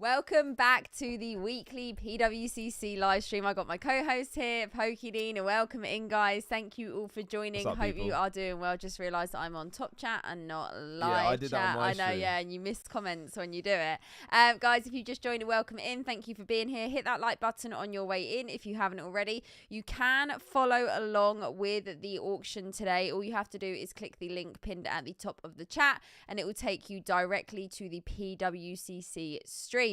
Welcome back to the weekly PWCC live stream. I got my co-host here, Pokey Dean. Welcome in, guys. Thank you all for joining. What's up, Hope people? you are doing well. Just realised that I'm on top chat and not live I did chat. that on my I know, stream. yeah, and you missed comments when you do it. Guys, if you just joined, welcome in. Thank you for being here. Hit that like button on your way in if you haven't already. You can follow along with the auction today. All you have to do is click the link pinned at the top of the chat and it will take you directly to the PWCC stream.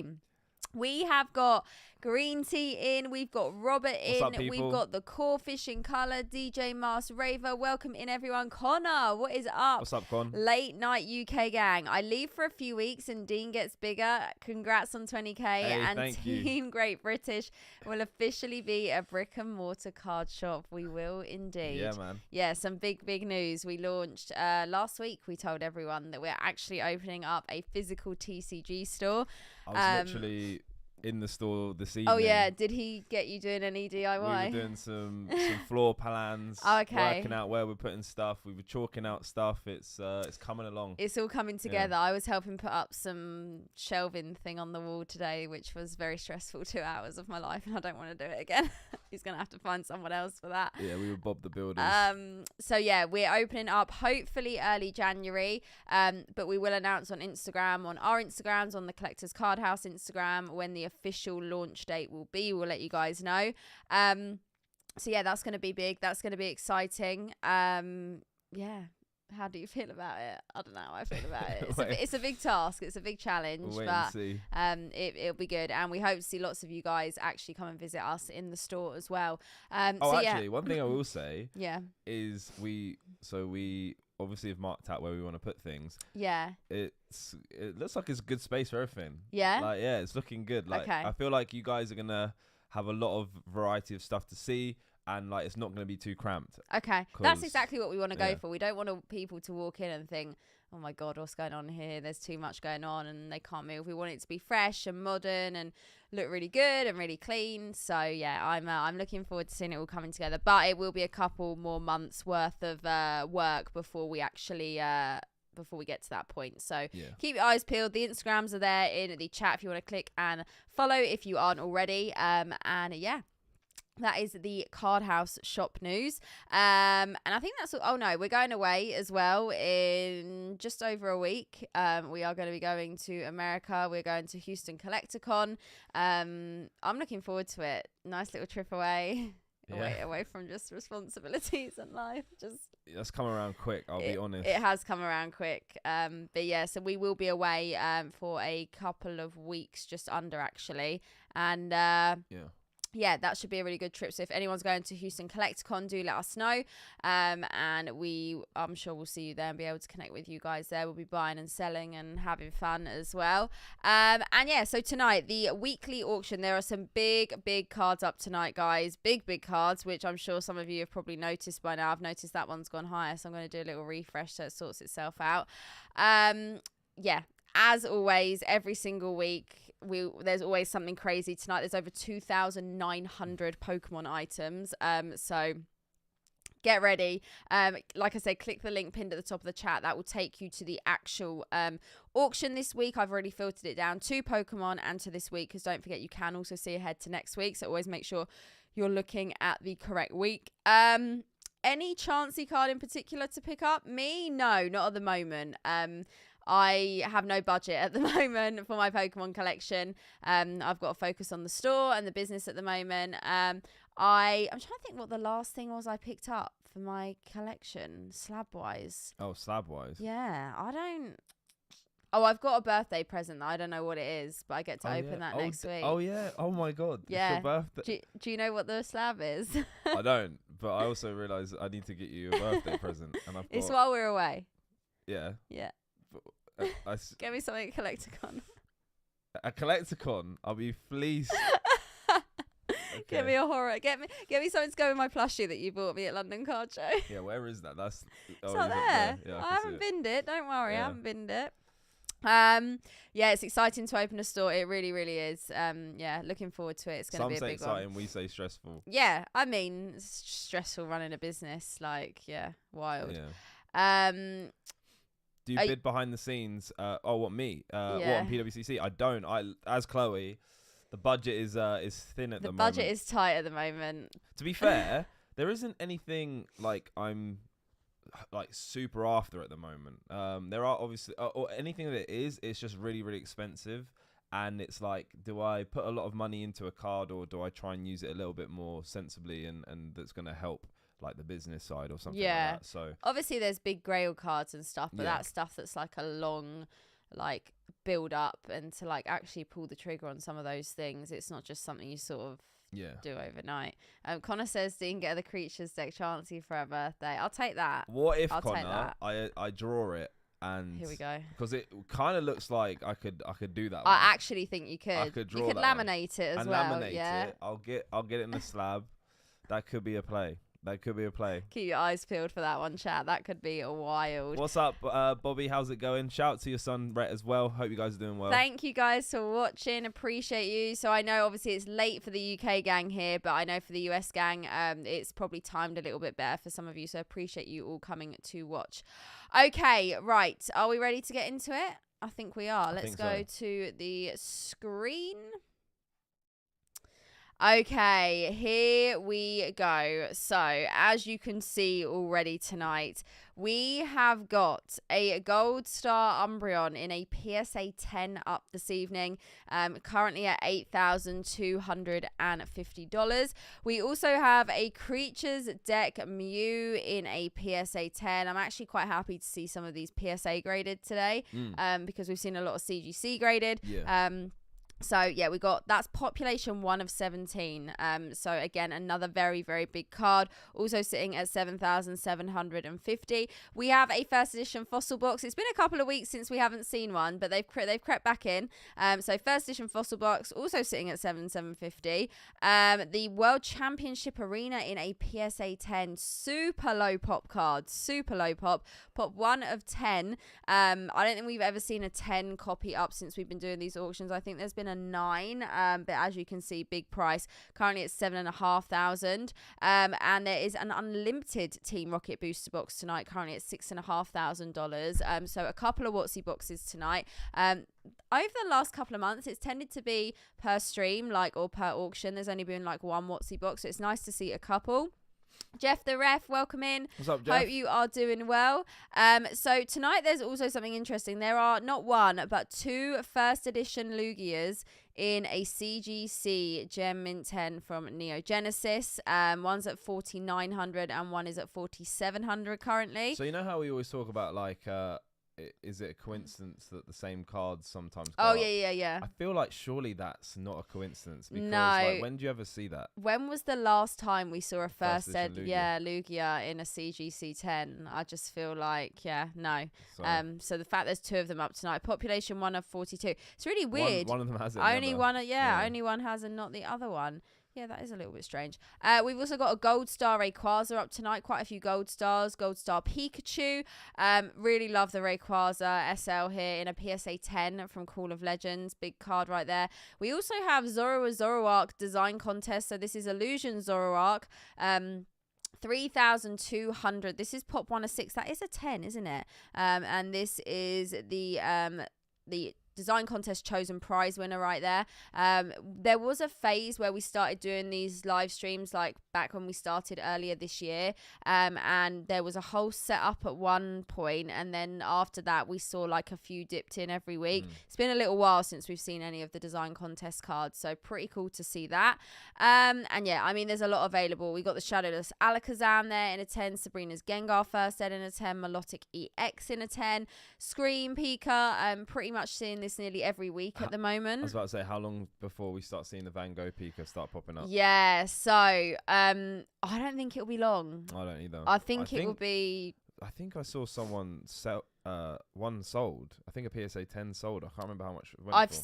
We have got Green Tea in, we've got Robert in, What's up, people? We've got the Core Fish in Colour, DJ Mars Raver, welcome in everyone. Connor, what is up? What's up, Con? Late Night UK Gang. I leave for a few weeks and Dean gets bigger. Congrats on 20k. And thank Team you. Great British will officially be a brick and mortar card shop. We will indeed. Yeah, man. Yeah, some big news. We launched last week. We told everyone that we're actually opening up a physical TCG store. I was literally in the store this evening. Oh yeah, did he get you doing any DIY? We were doing some floor plans. Oh, okay. Working out where we're putting stuff. We were chalking out stuff. It's coming along. It's all coming together. Yeah. I was helping put up some shelving thing on the wall today, which was very stressful 2 hours of my life, and I don't want to do it again. He's gonna have to find someone else for that. Yeah, we were Bob the Builders. So yeah, we're opening up hopefully early January. But we will announce on Instagram, on our Instagrams, on the Collectors Card House Instagram, when the official launch date will be. We'll let you guys know. So yeah, that's gonna be big. That's gonna be exciting. Yeah. How do you feel about it? I don't know how I feel about it. It's a big task. It's a big challenge, We'll wait but and see. It'll be good. And we hope to see lots of you guys actually come and visit us in the store as well. One thing I will say yeah, is we obviously have marked out where we want to put things. Yeah. It looks like it's a good space for everything. Yeah. It's looking good. Okay. I feel like you guys are gonna have a lot of variety of stuff to see. And it's not going to be too cramped. Okay, that's exactly what we want to go for. We don't want people to walk in and think, "Oh my God, what's going on here? There's too much going on," and they can't move. We want it to be fresh and modern and look really good and really clean. So yeah, I'm looking forward to seeing it all coming together. But it will be a couple more months worth of work before we actually before we get to that point. So keep your eyes peeled. The Instagrams are there in the chat if you want to click and follow if you aren't already. And yeah. That is the Card House shop news. And I think that's all. Oh, no, we're going away as well in just over a week. We are going to be going to America. We're going to Houston CollectorCon. I'm looking forward to it. Nice little trip away. Away from just responsibilities and life. That's come around quick, I'll be honest. It has come around quick. But yeah, so we will be away for a couple of weeks, just under actually. And yeah, that should be a really good trip. So if anyone's going to Houston CollectorCon, do let us know. And I'm sure we'll see you there and be able to connect with you guys there. We'll be buying and selling and having fun as well. And yeah, so tonight, the weekly auction, there are some big cards up tonight, guys. Big cards, which I'm sure some of you have probably noticed by now. I've noticed that one's gone higher, so I'm going to do a little refresh so it sorts itself out. Yeah. As always, every single week, there's always something crazy. Tonight, there's over 2,900 Pokemon items. So get ready. Like I said, click the link pinned at the top of the chat. That will take you to the actual auction this week. I've already filtered it down to Pokemon and to this week, because don't forget, you can also see ahead to next week. So always make sure you're looking at the correct week. Any Chansey card in particular to pick up? Me? No, not at the moment. I have no budget at the moment for my Pokemon collection. I've got to focus on the store and the business at the moment. I'm trying to think what the last thing was I picked up for my collection, slab-wise. Oh, slab-wise? Yeah, I don't... Oh, I've got a birthday present that I don't know what it is, but I get to open that next week. Oh, yeah. Oh, my God. Yeah. It's your birthday. Do you know what the slab is? I don't, but I also realise I need to get you a birthday present. And It's while we're away. Yeah. Yeah. Get me something at CollectorCon. A CollectorCon? I'll be fleeced. Okay. Get me a horror. Get me something to go with my plushie that you bought me at London Card Show. Yeah, where is that? It's not there. Yeah, I haven't binned it. Don't worry, I haven't binned it. Yeah, it's exciting to open a store. It really is. Yeah, looking forward to it. It's going to be a big one. Some say exciting, we say stressful. Yeah, I mean, it's stressful running a business. Like, yeah, wild. Yeah. Do you bid behind the scenes? What, me? What, on PWCC? I don't. As Chloe, the budget is thin at the moment. The budget is tight at the moment. To be fair, there isn't anything like I'm like super after at the moment. There are obviously or anything that it's just really, really expensive. And it's like, do I put a lot of money into a card, or do I try and use it a little bit more sensibly and that's going to help like the business side or something like that? So obviously there's big grail cards and stuff, but that's stuff that's like a long like build up, and to like actually pull the trigger on some of those things, it's not just something you sort of do overnight. Connor says didn't get the creatures deck chancy for her birthday. I'll take that. What if, Connor, I draw it? And here we go, because it kind of looks like I could do that. I actually think you could. I could draw you could laminate it as well. Laminate it. I'll get it in the slab. That could be a play. Keep your eyes peeled for that one, chat. That could be a wild. What's up, Bobby? How's it going? Shout out to your son, Rhett, as well. Hope you guys are doing well. Thank you guys for watching. Appreciate you. So I know obviously it's late for the UK gang here, but I know for the US gang, it's probably timed a little bit better for some of you. So appreciate you all coming to watch. Okay, right. Are we ready to get into it? I think we are. Let's go to the screen. Okay, here we go. So, as you can see already tonight, we have got a Gold Star Umbreon in a PSA 10 up this evening, currently at $8,250. We also have a Creatures Deck Mew in a PSA 10. I'm actually quite happy to see some of these PSA graded today, because we've seen a lot of CGC graded. So yeah, we got, that's population 1 of 17. So again, another very, very big card, also sitting at 7,750. We have a first edition fossil box. It's been a couple of weeks since we haven't seen one, but they've crept back in. So first edition fossil box, also sitting at 7,750. The World Championship Arena in a PSA 10, super low pop card, super low pop 1 of 10. I don't think we've ever seen a 10 copy up since we've been doing these auctions. I think there's been a 9, but as you can see, big price, currently at 7,500. And there is an unlimited Team Rocket booster box tonight, currently at $6,500. So a couple of WotC boxes tonight. Over the last couple of months, it's tended to be per stream, like, or per auction. There's only been like one WotC box, so it's nice to see a couple. Jeff the Ref, welcome in. What's up, Jeff? Hope you are doing well. So tonight there's also something interesting. There are not one, but 2 first edition Lugias in a CGC Gem Mint 10 from Neo Genesis. One's at 4,900 and one is at 4,700 currently. So you know how we always talk about like is it a coincidence that the same cards sometimes go Oh, up? yeah. I feel like surely that's not a coincidence. Because, no. Like, when do you ever see that? When was the last time we saw a first Lugia in a CGC 10? I just feel like, no. So the fact there's 2 of them up tonight. Population 1 of 42. It's really weird. One of them has it. Only one has and not the other one. Yeah, that is a little bit strange. We've also got a Gold Star Rayquaza up tonight. Quite a few Gold Stars. Gold Star Pikachu. Really love the Rayquaza SL here in a PSA 10 from Call of Legends. Big card right there. We also have Zoroark design contest. So this is Illusion Zoroark. 3,200. This is pop 1 of 6. That is a 10, isn't it? And this is the design contest chosen prize winner right there. There was a phase where we started doing these live streams, like back when we started earlier this year, and there was a whole setup at one point, and then after that we saw like a few dipped in every week. It's been a little while since we've seen any of the design contest cards, so pretty cool to see that. And yeah, I mean, there's a lot available. We got the Shadowless Alakazam there in a 10, Sabrina's Gengar first ed in a 10, Milotic EX in a 10, Scream Pika. Pretty much seeing this nearly every week at the moment. I was about to say, how long before we start seeing the Van Gogh Pika start popping up? Yeah, so I don't think it'll be long. I don't either. I think it will be. I think I saw someone sell one sold. I think a PSA 10 sold. I can't remember how much it went for.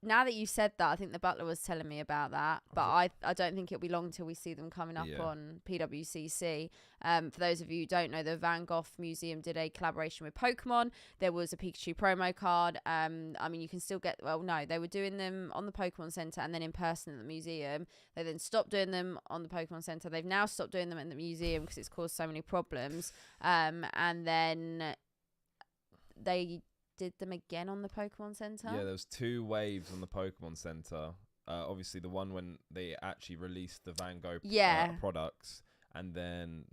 Now that you said that, I think the butler was telling me about that, but I don't think it'll be long till we see them coming up on PWCC. For those of you who don't know, the Van Gogh Museum did a collaboration with Pokemon. There was a Pikachu promo card. I mean, you can still get, they were doing them on the Pokemon Center and then in person at the museum. They then stopped doing them on the Pokemon Center. They've now stopped doing them in the museum because it's caused so many problems. And then they did them again on the Pokemon Center. Yeah, there was 2 waves on the Pokemon Center. Obviously, the one when they actually released the Van Gogh products, and then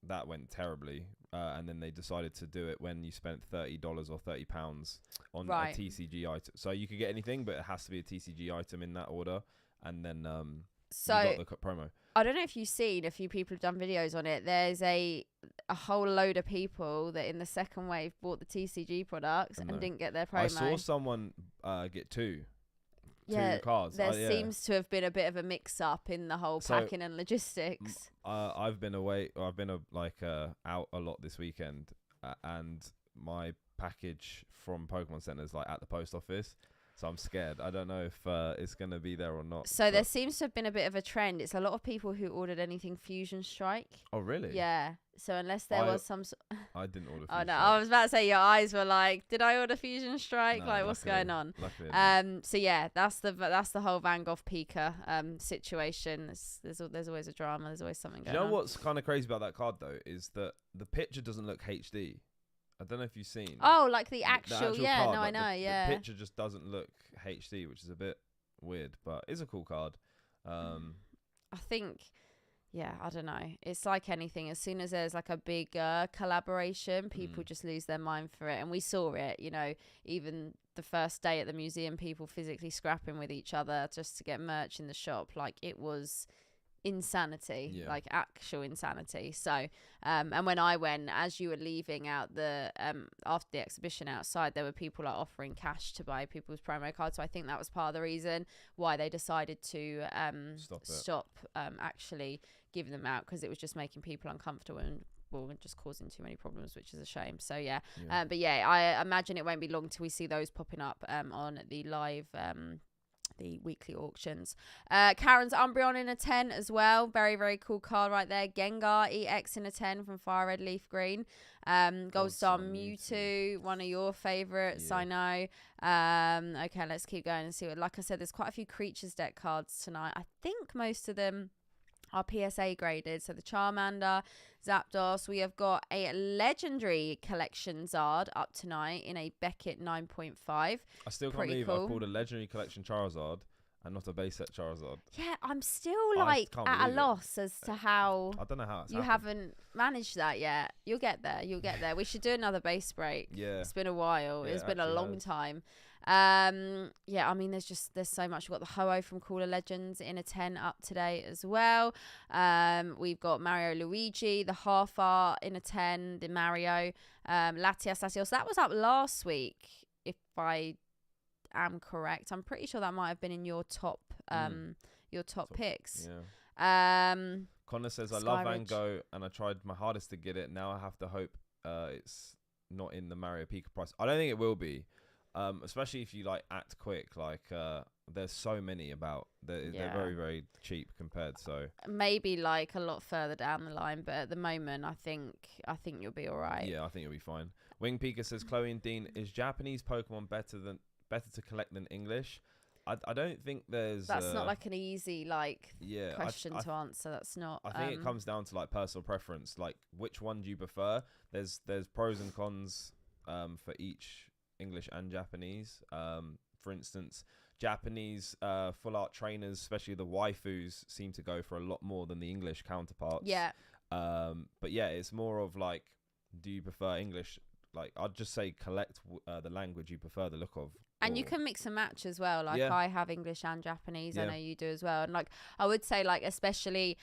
that went terribly. And then they decided to do it when you spent $30 or £30 on a TCG item. So you could get anything, but it has to be a TCG item in that order. And then so you got the promo. I don't know if you've seen, a few people have done videos on it. There's a whole load of people that in the second wave bought the TCG products and didn't get their promo. I saw someone get two cards. There seems to have been a bit of a mix-up in the whole packing and logistics. I've been away. I've been out a lot this weekend, and my package from Pokemon Center is at the post office. So I'm scared. I don't know if it's going to be there or not. So there seems to have been a bit of a trend. It's a lot of people who ordered anything Fusion Strike. Oh, really? Yeah. So unless there was some... I didn't order Fusion Strike. No, I was about to say your eyes were like, did I order Fusion Strike? No, what's going on? Luckily, so yeah, that's the whole Van Gogh Pika situation. There's always a drama. There's always something going on. You know what's kind of crazy about that card, though, is that the picture doesn't look HD. I don't know if you've seen. Oh, like the actual card, no, I know, The picture just doesn't look HD, which is a bit weird, but it's a cool card. I think, I don't know. It's like anything. As soon as there's a big collaboration, people just lose their mind for it. And we saw it, even the first day at the museum, people physically scrapping with each other just to get merch in the shop. It was insanity, actual insanity. So and when I went, as you were leaving out the after the exhibition outside, there were people offering cash to buy people's promo cards. So I think that was part of the reason why they decided to stop actually giving them out, because it was just making people uncomfortable and just causing too many problems, which is a shame. So but I imagine it won't be long till we see those popping up on the live the weekly auctions. Karen's Umbreon in a 10 as well. Very, very cool card right there. Gengar EX in a 10 from Fire Red Leaf Green. Gold Star Mewtwo, one of your favourites, I know. Okay, let's keep going and see what, like I said, there's quite a few Creatures deck cards tonight. I think most of them are PSA graded. So the Charmander, Zapdos. We have got a legendary collection Zard up tonight in a Beckett 9.5. I still can't believe I pulled a legendary collection Charizard and not a base set Charizard. Yeah, I'm still at a loss as to how I don't know how you haven't managed that yet. You'll get there. We should do another base break. Yeah, it's been a while. It's been a long time. I mean, there's so much. We've got the Ho-Oh from Cooler Legends in a 10 up today as well. We've got Mario Luigi, the half art in a 10, the Mario, Latias Latios. That was up last week, if I am correct. I'm pretty sure that might have been in your top picks. Yeah. Connor says, I love Van Gogh and I tried my hardest to get it. Now I have to hope it's not in the Mario Pika price. I don't think it will be. Especially if you act quick, there's so many about. They're very, very cheap compared. So maybe a lot further down the line, but at the moment, I think you'll be all right. Yeah, I think you'll be fine. Wing Pika says, Chloe and Dean, is Japanese Pokemon better to collect than English? I don't think there's. That's not an easy question to answer. That's not. I think it comes down to personal preference. Which one do you prefer? There's pros and cons for each English and Japanese. For instance, Japanese full art trainers, especially the waifus, seem to go for a lot more than the English counterparts. Yeah. But yeah, it's more of do you prefer English? I'd just say collect the language you prefer the look of. And you can mix and match as well. I have English and Japanese. I know you do as well. And I would say especially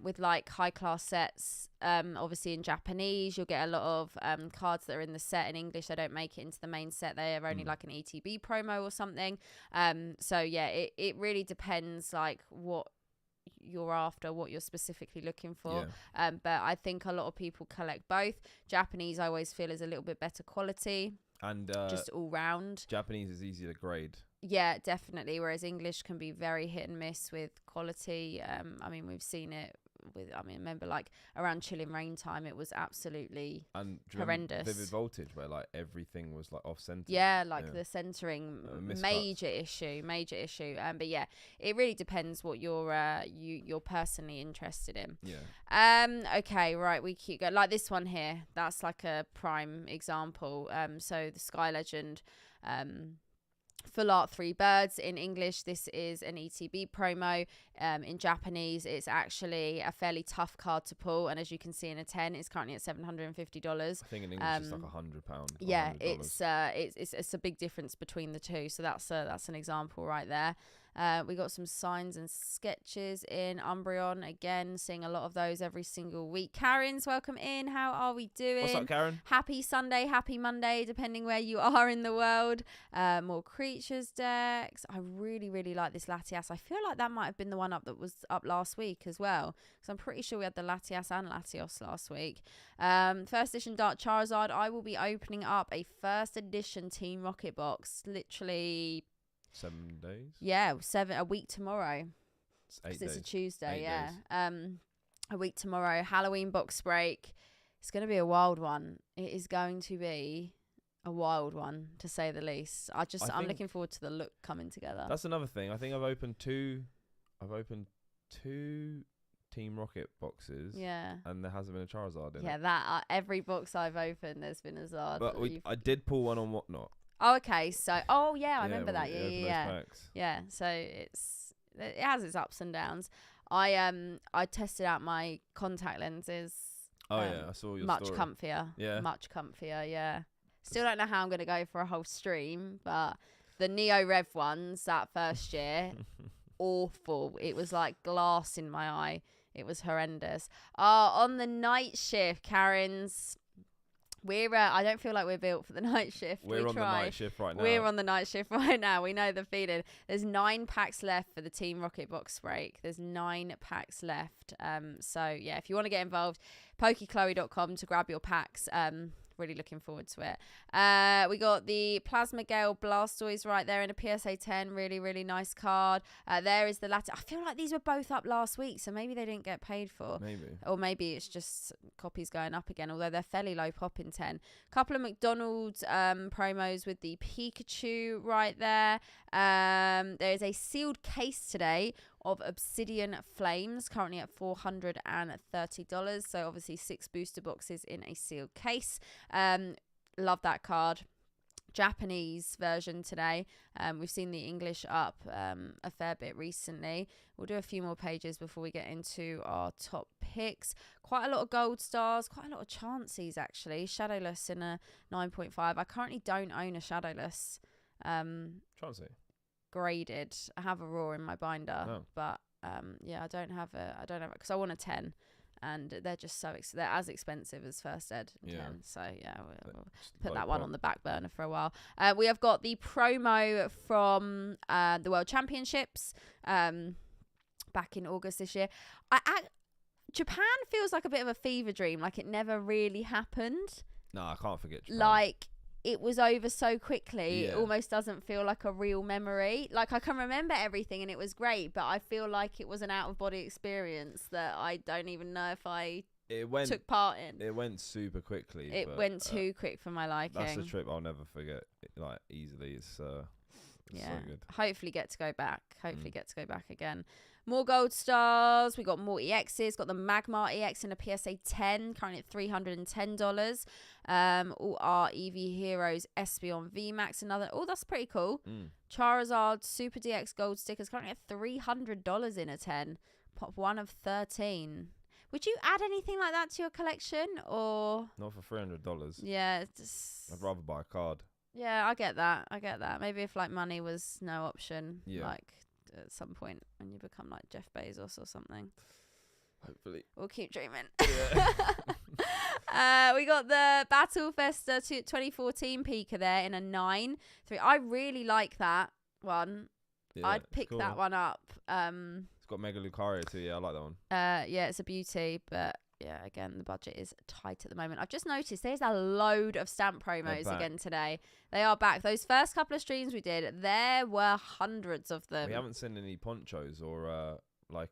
with high class sets, obviously in Japanese, you'll get a lot of cards that are in the set in English. They don't make it into the main set. They are only an ETB promo or something. So yeah, it really depends what you're after, what you're specifically looking for. But I think a lot of people collect both. Japanese, I always feel, is a little bit better quality. And just all round. Japanese is easier to grade. Yeah, definitely. Whereas English can be very hit and miss with quality. I mean, we've seen it I mean, I remember like around Chilling Rain time, it was absolutely horrendous. Vivid Voltage, where like everything was like off center. Yeah, like the centering, major issue. But yeah, it really depends what you're personally interested in. Yeah. Okay, right, we keep going. Like this one here, that's like a prime example. So the Sky Legend, Full Art 3 Birds. In English, this is an ETB promo. In Japanese, it's actually a fairly tough card to pull, and as you can see in a 10, it's currently at $750. I think in English it's like £100. Yeah, it's a big difference between the two. So that's an example right there. We got some signs and sketches in Umbreon. Again, seeing a lot of those every single week. Karen's welcome in. How are we doing? What's up, Karen? Happy Sunday, happy Monday, depending where you are in the world. More creatures decks. I really, really like this Latias. I feel like that might have been the one up that was up last week as well, because I'm pretty sure we had the Latias and Latios last week. First edition Dark Charizard. I will be opening up a first edition Team Rocket box. Literally 7 days. Yeah, a week tomorrow. It's 8 days. It's a Tuesday. 8 yeah. days. A week tomorrow. Halloween box break. It's going to be a wild one. It is going to be a wild one, to say the least. I'm looking forward to the look coming together. That's another thing. I think I've opened two Team Rocket boxes. Yeah. And there hasn't been a Charizard in it. Yeah, that every box I've opened, there's been a Zard. But I did pull one on Whatnot. Oh, okay. So, I remember that. Yeah. So it has its ups and downs. I tested out my contact lenses. Oh yeah, I saw your much story. comfier. Yeah. Much comfier. Yeah. Still don't know how I'm gonna go for a whole stream, but the Neo Rev ones that first year, awful. It was like glass in my eye. It was horrendous. On the night shift, Karen's. I don't feel like we're built for the night shift. We're on the night shift right now. We're on the night shift right now. We know the feeling. There's 9 packs left for the Team Rocket box break. There's 9 packs left. So yeah, if you want to get involved, pokechloe.com to grab your packs. Really looking forward to it. We got the Plasma Gale Blastoise right there in a PSA 10. Really, really nice card. There is the latter. I feel like these were both up last week, so maybe they didn't get paid for. Maybe. Or maybe it's just copies going up again, although they're fairly low pop in 10. Couple of McDonald's promos with the Pikachu right there. There is a sealed case today of Obsidian Flames, currently at $430. So obviously 6 booster boxes in a sealed case. Love that card. Japanese version today. We've seen the English up a fair bit recently. We'll do a few more pages before we get into our top picks. Quite a lot of gold stars, quite a lot of chances actually. Shadowless in a 9.5. I currently don't own a Shadowless. Chansey. Graded. I have a raw in my binder, but I don't have it because I want a 10, and they're just they're as expensive as first ed 10. So yeah, we'll put that one on the back burner for a while. We have got the promo from the World Championships back in August this year. Japan feels like a bit of a fever dream, like it never really happened. No, I can't forget Japan. Like it was over so quickly. It almost doesn't feel like a real memory. Like I can remember everything and it was great, but I feel like it was an out of body experience that I don't even know if I took part in. It went super quickly. It went too quick for my liking. That's a trip I'll never forget. Like easily, it's so good. Hopefully get to go back. Get to go back again. More gold stars. We got more EXs. Got the Magmar EX in a PSA 10, currently at $310. All our EV Heroes Espeon VMAX. That's pretty cool. Charizard Super DX gold stickers, currently at $300 in a 10. Pop 1 of 13. Would you add anything like that to your collection, or not for $300? Yeah, I'd rather buy a card. Yeah, I get that. Maybe if like money was no option, like at some point when you become like Jeff Bezos or something. Hopefully. We'll keep dreaming. Yeah. We got the Battle Festa 2014 Pika there in a 9.3. I really like that one. Yeah, I'd pick that one up. It's got Mega Lucario too. Yeah, I like that one. Yeah, it's a beauty, but yeah, again, the budget is tight at the moment. I've just noticed there's a load of stamp promos again today. They are back. Those first couple of streams we did, there were hundreds of them. We haven't seen any ponchos or like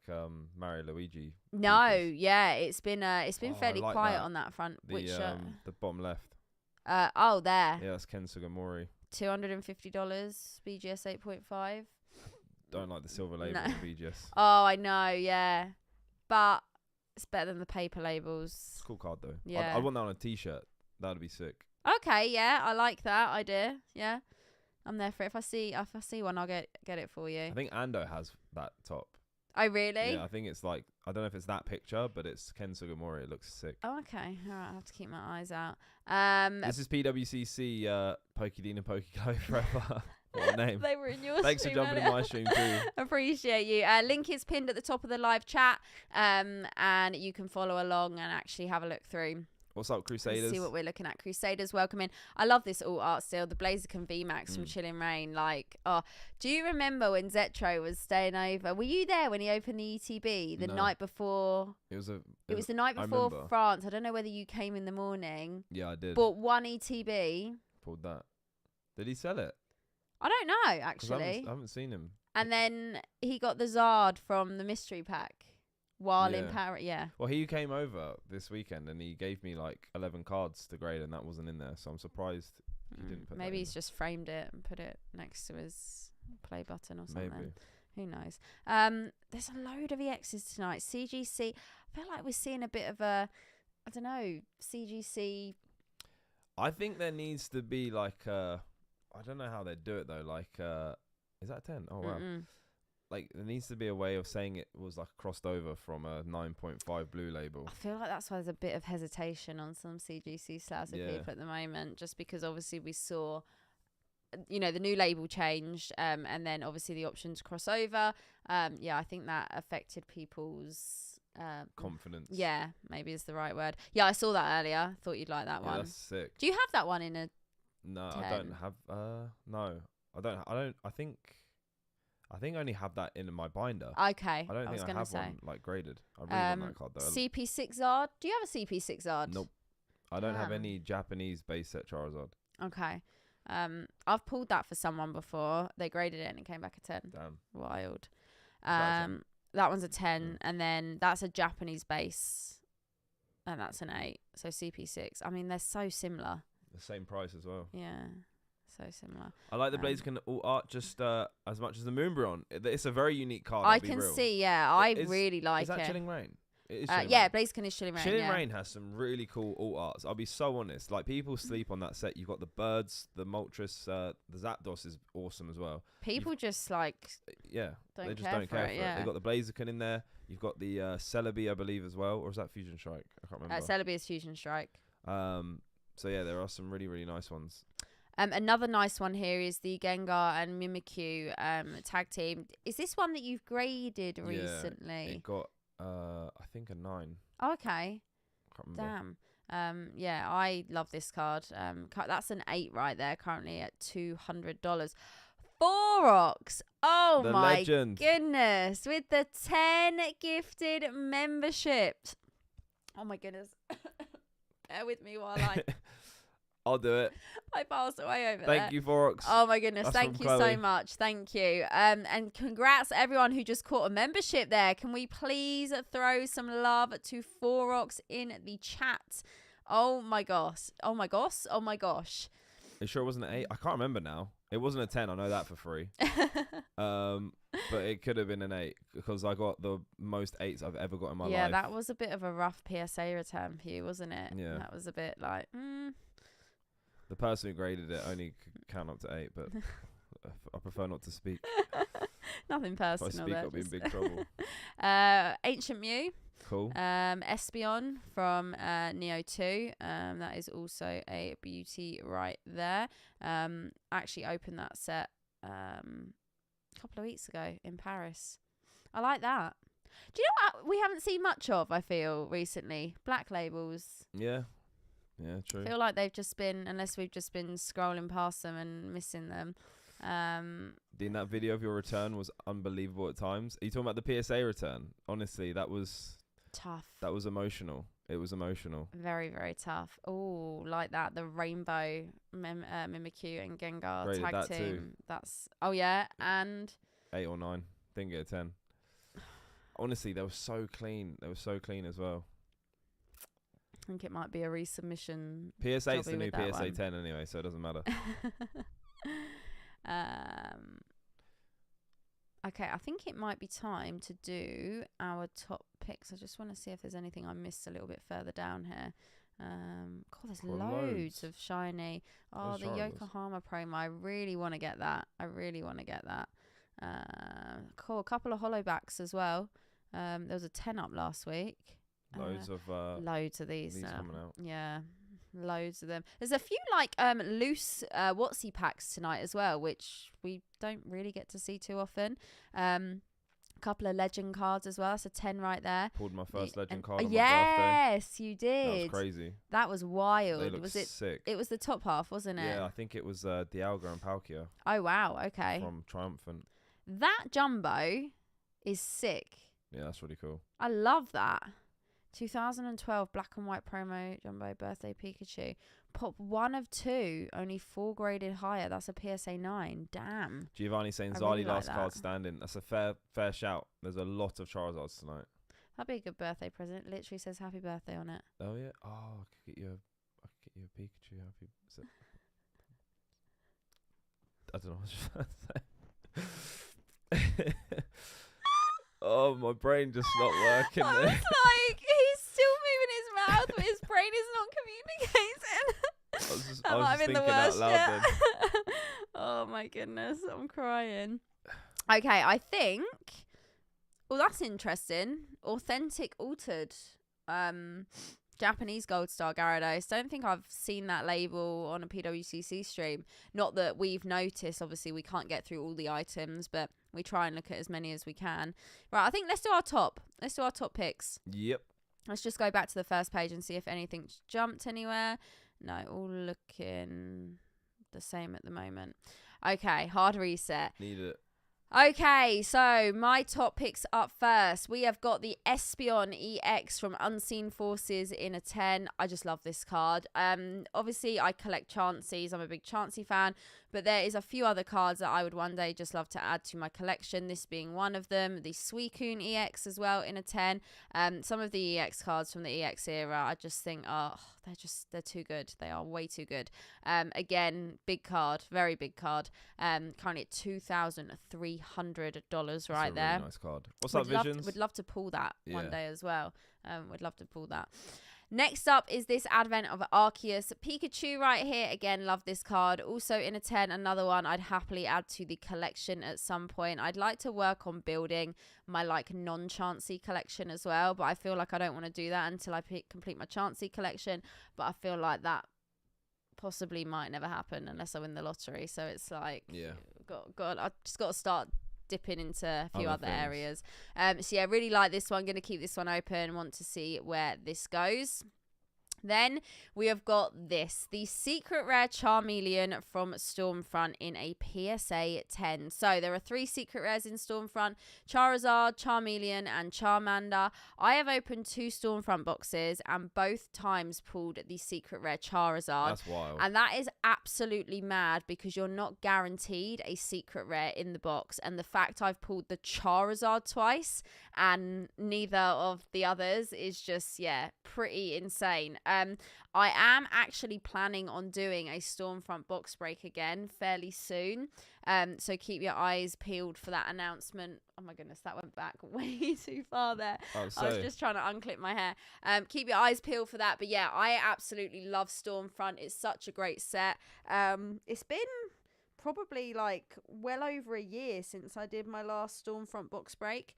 Mario Luigi. No, features. yeah, it's been fairly like quiet that. on that front. The bottom left. There. Yeah, that's Ken Sugimori. $250, BGS 8.5. Don't like the silver label on BGS. Oh, I know, yeah, but it's better than the paper labels. It's a cool card though. Yeah, I want that on a T-shirt. That'd be sick. Okay, yeah, I like that idea. Yeah, I'm there for it. If I see one, I'll get it for you. I think Ando has that top. Oh, really? Yeah, I think it's like, I don't know if it's that picture, but it's Ken Sugimori. It looks sick. Oh, okay. All right, I'll have to keep my eyes out. This is PWCC Pokedine and Pokeglow forever. What a name. They were in your Thanks for jumping in my stream too. Appreciate you. Link is pinned at the top of the live chat, and you can follow along and actually have a look through. What's up, Crusaders? Let's see what we're looking at. Crusaders, welcome in. I love this alt art still. The Blaziken VMAX from Chilling Rain. Like, oh, do you remember when Zetro was staying over? Were you there when he opened the ETB the night before? It was the night before France. I don't know whether you came in the morning. Yeah, I did. Bought one ETB. Pulled that. Did he sell it? I don't know, actually. I haven't seen him. And then he got the Zard from the mystery pack. While in Paris, Well, he came over this weekend and he gave me like 11 cards to grade, and that wasn't in there. So I'm surprised he didn't put that. Maybe he's just framed it and put it next to his play button or something. Maybe. Who knows? There's a load of EXs tonight. CGC. I feel like we're seeing a bit of a, I don't know, CGC. I think there needs to be like I don't know how they do it though. Like, is that 10? Oh wow. Like, there needs to be a way of saying it was like crossed over from a 9.5 blue label. I feel like that's why there's a bit of hesitation on some CGC slabs of people at the moment, just because obviously we saw, you know, the new label changed, and then obviously the options cross over. I think that affected people's confidence. Yeah, maybe is the right word. Yeah, I saw that earlier. Thought you'd like that one. That's sick. Do you have that one in a? No, 10? I don't have. No, I don't. I think I only have that in my binder. Okay. I don't think I have one like graded. I really want that card though. CP6 Zard. Do you have a CP6 Zard? Nope. I don't have any Japanese base set Charizard. Okay. I've pulled that for someone before. They graded it and it came back a 10. Damn. Wild. That one's a 10, and then that's a Japanese base, and that's an 8. So CP6. I mean, they're so similar. The same price as well. Yeah. So similar. I like the Blaziken alt art just as much as the Moonbryon. It's a very unique card. I can see, I really like it. Is that Chilling Rain? It is Blaziken is Chilling Rain. Chilling Rain has some really cool alt arts. I'll be so honest. Like, people sleep on that set. You've got the birds, the Moltres, the Zapdos is awesome as well. People just like they just don't care for it. They've got the Blaziken in there. You've got the Celebi, I believe, as well, or is that Fusion Strike? I can't remember. Celebi is Fusion Strike. So yeah, there are some really, really nice ones. Another nice one here is the Gengar and Mimikyu tag team. Is this one that you've graded recently? It got I think a 9. Oh, okay. Can't remember. Damn. I love this card. That's an 8 right there, currently at $200. Forox. Oh the my legend. Goodness. With the 10 gifted memberships. Oh my goodness. Bear with me while I'll do it. I passed away over there. Thank you, Forox. Oh my goodness. That's Thank you so much. Thank you. And congrats everyone who just caught a membership there. Can we please throw some love to Forox in the chat? Oh my gosh. Oh my gosh. Oh my gosh. Are you sure it wasn't an 8? I can't remember now. It wasn't a 10. I know that for free. But it could have been an 8 because I got the most 8s I've ever got in my life. Yeah, that was a bit of a rough PSA return for you, wasn't it? Yeah. That was a bit like, The person who graded it only could count up to 8, but I prefer not to speak. Nothing personal. If I speak, I'll be in big trouble. Ancient Mew. Cool. Espeon from Neo 2. That is also a beauty right there. Actually opened that set a couple of weeks ago in Paris. I like that. Do you know what we haven't seen much of, I feel, recently? Black labels. Yeah. Yeah, true. I feel like they've just been, unless we've just been scrolling past them and missing them. Dean, that video of your return was unbelievable at times. Are you talking about the PSA return? Honestly, that was tough. That was emotional. It was emotional. Very, very tough. Oh, like that. The Rainbow Mimikyu and Gengar Graded tag that team. too. That's, oh yeah, and 8 or 9. Didn't get a 10. honestly, they were so clean. They were so clean as well. I think it might be a resubmission. PSA is the new PSA 10 anyway, so it doesn't matter. Okay, I think it might be time to do our top picks. I just want to see if there's anything I missed a little bit further down here. God, there's loads of shiny. Oh, the Yokohama promo. I really want to get that. Cool. A couple of hollowbacks as well. There was a 10 up last week. Loads of these coming out. Yeah, loads of them. There's a few like loose Watsy packs tonight as well, which we don't really get to see too often. A couple of legend cards as well. That's a 10 right there. Pulled my first legend card on my birthday. Yes, you did. That was crazy. That was wild. Was it sick? It was the top half, wasn't it? Yeah, I think it was Dialga and Palkia. Oh wow, okay. From Triumphant. That jumbo is sick. Yeah, that's really cool. I love that. 2012 black and white promo jumbo birthday Pikachu. Pop 1 of 2, only 4 graded higher. That's a PSA 9. Damn. Giovanni saying Zali really last card standing. That's a fair shout. There's a lot of Charizards tonight. That'd be a good birthday present. It literally says happy birthday on it. Oh yeah. Oh, I could get you a Pikachu happy. I don't know what I was trying to say. Oh, my brain just not working. I was like, he's still moving his mouth, but his brain is not communicating. I was just thinking out loud then. Oh my goodness, I'm crying. Okay, I think. Well, that's interesting. Authentic altered. Japanese Gold Star Gyarados. Don't think I've seen that label on a PWCC stream. Not that we've noticed. Obviously, we can't get through all the items, but we try and look at as many as we can. Right, I think let's do our top. Let's do our top picks. Yep. Let's just go back to the first page and see if anything's jumped anywhere. No, all looking the same at the moment. Okay, hard reset. Need it. Okay, so my top picks up first. We have got the Espeon EX from Unseen Forces in a 10. I just love this card. Obviously, I collect Chanseys. I'm a big Chansey fan. But there is a few other cards that I would one day just love to add to my collection. This being one of them. The Suicune EX as well in a 10. Some of the EX cards from the EX era, I just think, they're too good. They are way too good. Again, big card. Very big card. Currently at $2,300 right there. Really nice card. What's that, Visions? Would love to pull that one day as well. Would love to pull that. Next up is this advent of Arceus Pikachu right here. Again, love this card. Also in a 10, another one I'd happily add to the collection at some point. I'd like to work on building my non-Chansey collection as well, but I feel like I don't want to do that until I complete my Chansey collection. But I feel like that possibly might never happen unless I win the lottery. So it's like, God, I just got to start dipping into a few other areas. So yeah, really like this one. Going to keep this one open. Want to see where this goes. Then we have got this, the secret rare Charmeleon from Stormfront in a PSA 10. So there are 3 secret rares in Stormfront: Charizard, Charmeleon and Charmander. I have opened 2 Stormfront boxes and both times pulled the secret rare Charizard. That's wild. And that is absolutely mad because you're not guaranteed a secret rare in the box. And the fact I've pulled the Charizard twice and neither of the others is just, pretty insane. I am actually planning on doing a Stormfront box break again fairly soon. So keep your eyes peeled for that announcement. Oh my goodness, that went back way too far there. I was just trying to unclip my hair. Keep your eyes peeled for that. But yeah, I absolutely love Stormfront. It's such a great set. It's been probably well over a year since I did my last Stormfront box break.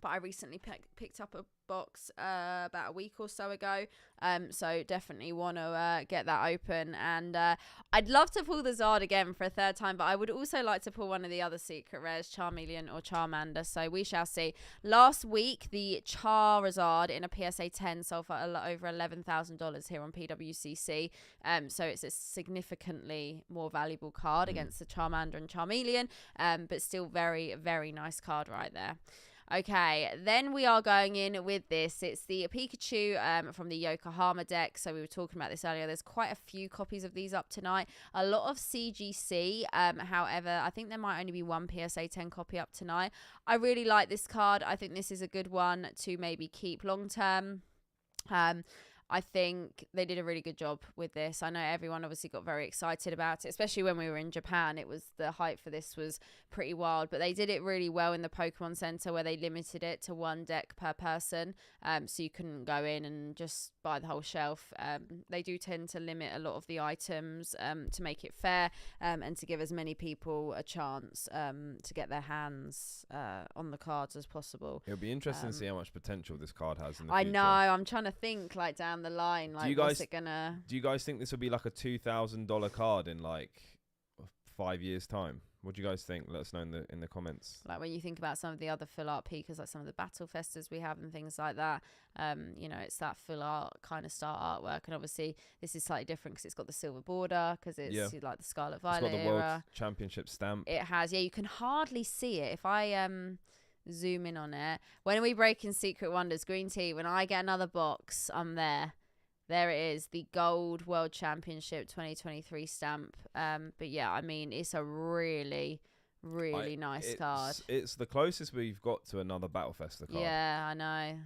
But I recently picked up a box about a week or so ago. So definitely want to get that open. And I'd love to pull the Zard again for a 3rd time, but I would also like to pull one of the other secret rares, Charmeleon or Charmander. So we shall see. Last week, the Charizard in a PSA 10 sold for over $11,000 here on PWCC. So it's a significantly more valuable card against the Charmander and Charmeleon. But still very, very nice card right there. Okay, then we are going in with this. It's the Pikachu from the Yokohama deck. So we were talking about this earlier. There's quite a few copies of these up tonight. A lot of CGC. However, I think there might only be one PSA 10 copy up tonight. I really like this card. I think this is a good one to maybe keep long term. I think they did a really good job with this. I know everyone obviously got very excited about it, especially when we were in Japan. It was the hype for this was pretty wild, but they did it really well in the Pokemon Center where they limited it to one deck per person. So you couldn't go in and just buy the whole shelf. They do tend to limit a lot of the items to make it fair and to give as many people a chance to get their hands on the cards as possible. It'll be interesting to see how much potential this card has in the I future. know. I'm trying to think like down the line. Like, what's it gonna? Do you guys think this will be like a $2,000 card in like 5 years' time? What do you guys think? Let us know in the comments. Like when you think about some of the other full art Pikas, like some of the Battle Festas we have and things like that, you know, it's that full art kind of style artwork. And obviously this is slightly different because it's got the silver border because it's like the Scarlet Violet It's got the era. World Championship stamp. It has. Yeah, you can hardly see it. If I zoom in on it, when we break in Secret Wonders, Green Tea, when I get another box, I'm there. There it is, the Gold World Championship 2023 stamp. But yeah, I mean, it's a really, really nice card. It's the closest we've got to another Battle Festa card. Yeah, I know.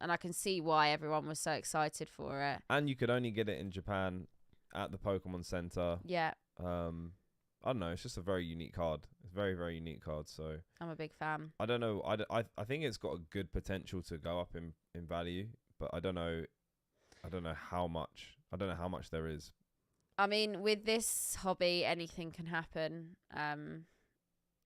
And I can see why everyone was so excited for it. And you could only get it in Japan at the Pokemon Center. Yeah. I don't know. It's just a very unique card. It's a very, very unique card. So I'm a big fan. I don't know. I think it's got a good potential to go up in value, but I don't know. I don't know how much. I don't know how much there is. I mean, with this hobby, anything can happen.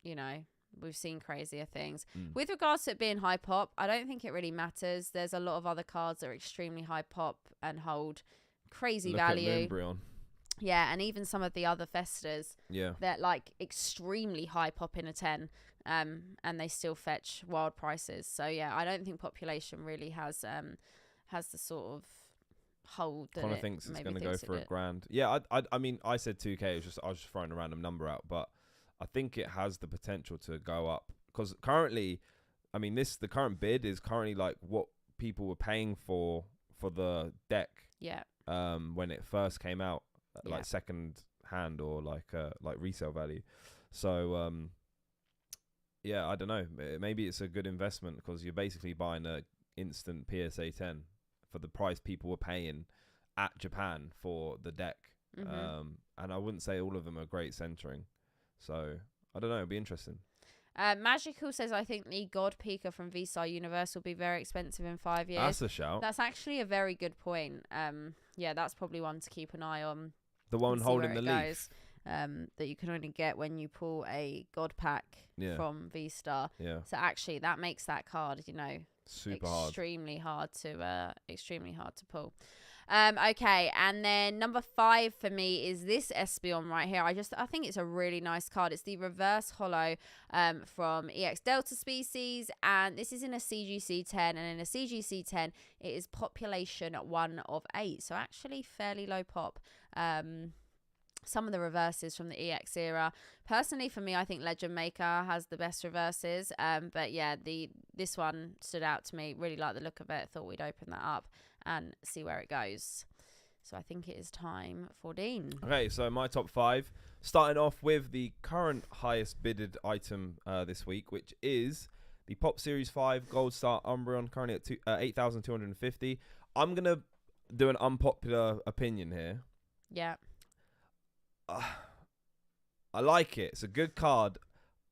You know, we've seen crazier things. With regards to it being high pop, I don't think it really matters. There's a lot of other cards that are extremely high pop and hold crazy value. Look at Umbreon. Yeah, and even some of the other Festas. Yeah. They're like extremely high pop in a 10. And they still fetch wild prices. So yeah, I don't think population really has the sort of hold that Connor thinks it's going to go for $1,000. Yeah, I mean, I said 2K. I was just throwing a random number out, but I think it has the potential to go up because currently, I mean, the current bid is currently like what people were paying for the deck. Yeah. When it first came out, like second hand or like resale value. So yeah, I don't know. Maybe it's a good investment because you're basically buying a instant PSA 10. For the price people were paying at Japan for the deck. And I wouldn't say all of them are great centering. So, I don't know. It'll be interesting. Magical says, I think the God Pika from V-Star Universe will be very expensive in 5 years. That's a shout. That's actually a very good point. Yeah, that's probably one to keep an eye on. The one holding the leaf. That you can only get when you pull a God pack from V-Star. Yeah. So actually, that makes that card, you know, extremely hard to pull. Okay, and then number 5 for me is this Espeon right here. I think it's a really nice card. It's the reverse holo from EX Delta Species, and this is in a CGC 10, and in a CGC 10 it is population 1 of 8, so actually fairly low pop. Some of the reverses from the EX era. Personally, for me, I think Legend Maker has the best reverses. But yeah, this one stood out to me. Really like the look of it. Thought we'd open that up and see where it goes. So I think it is time for Dean. Okay, so my top 5. Starting off with the current highest bidded item this week, which is the Pop Series 5 Gold Star Umbreon, currently at 8,250. I'm going to do an unpopular opinion here. Yeah. I like it. It's a good card.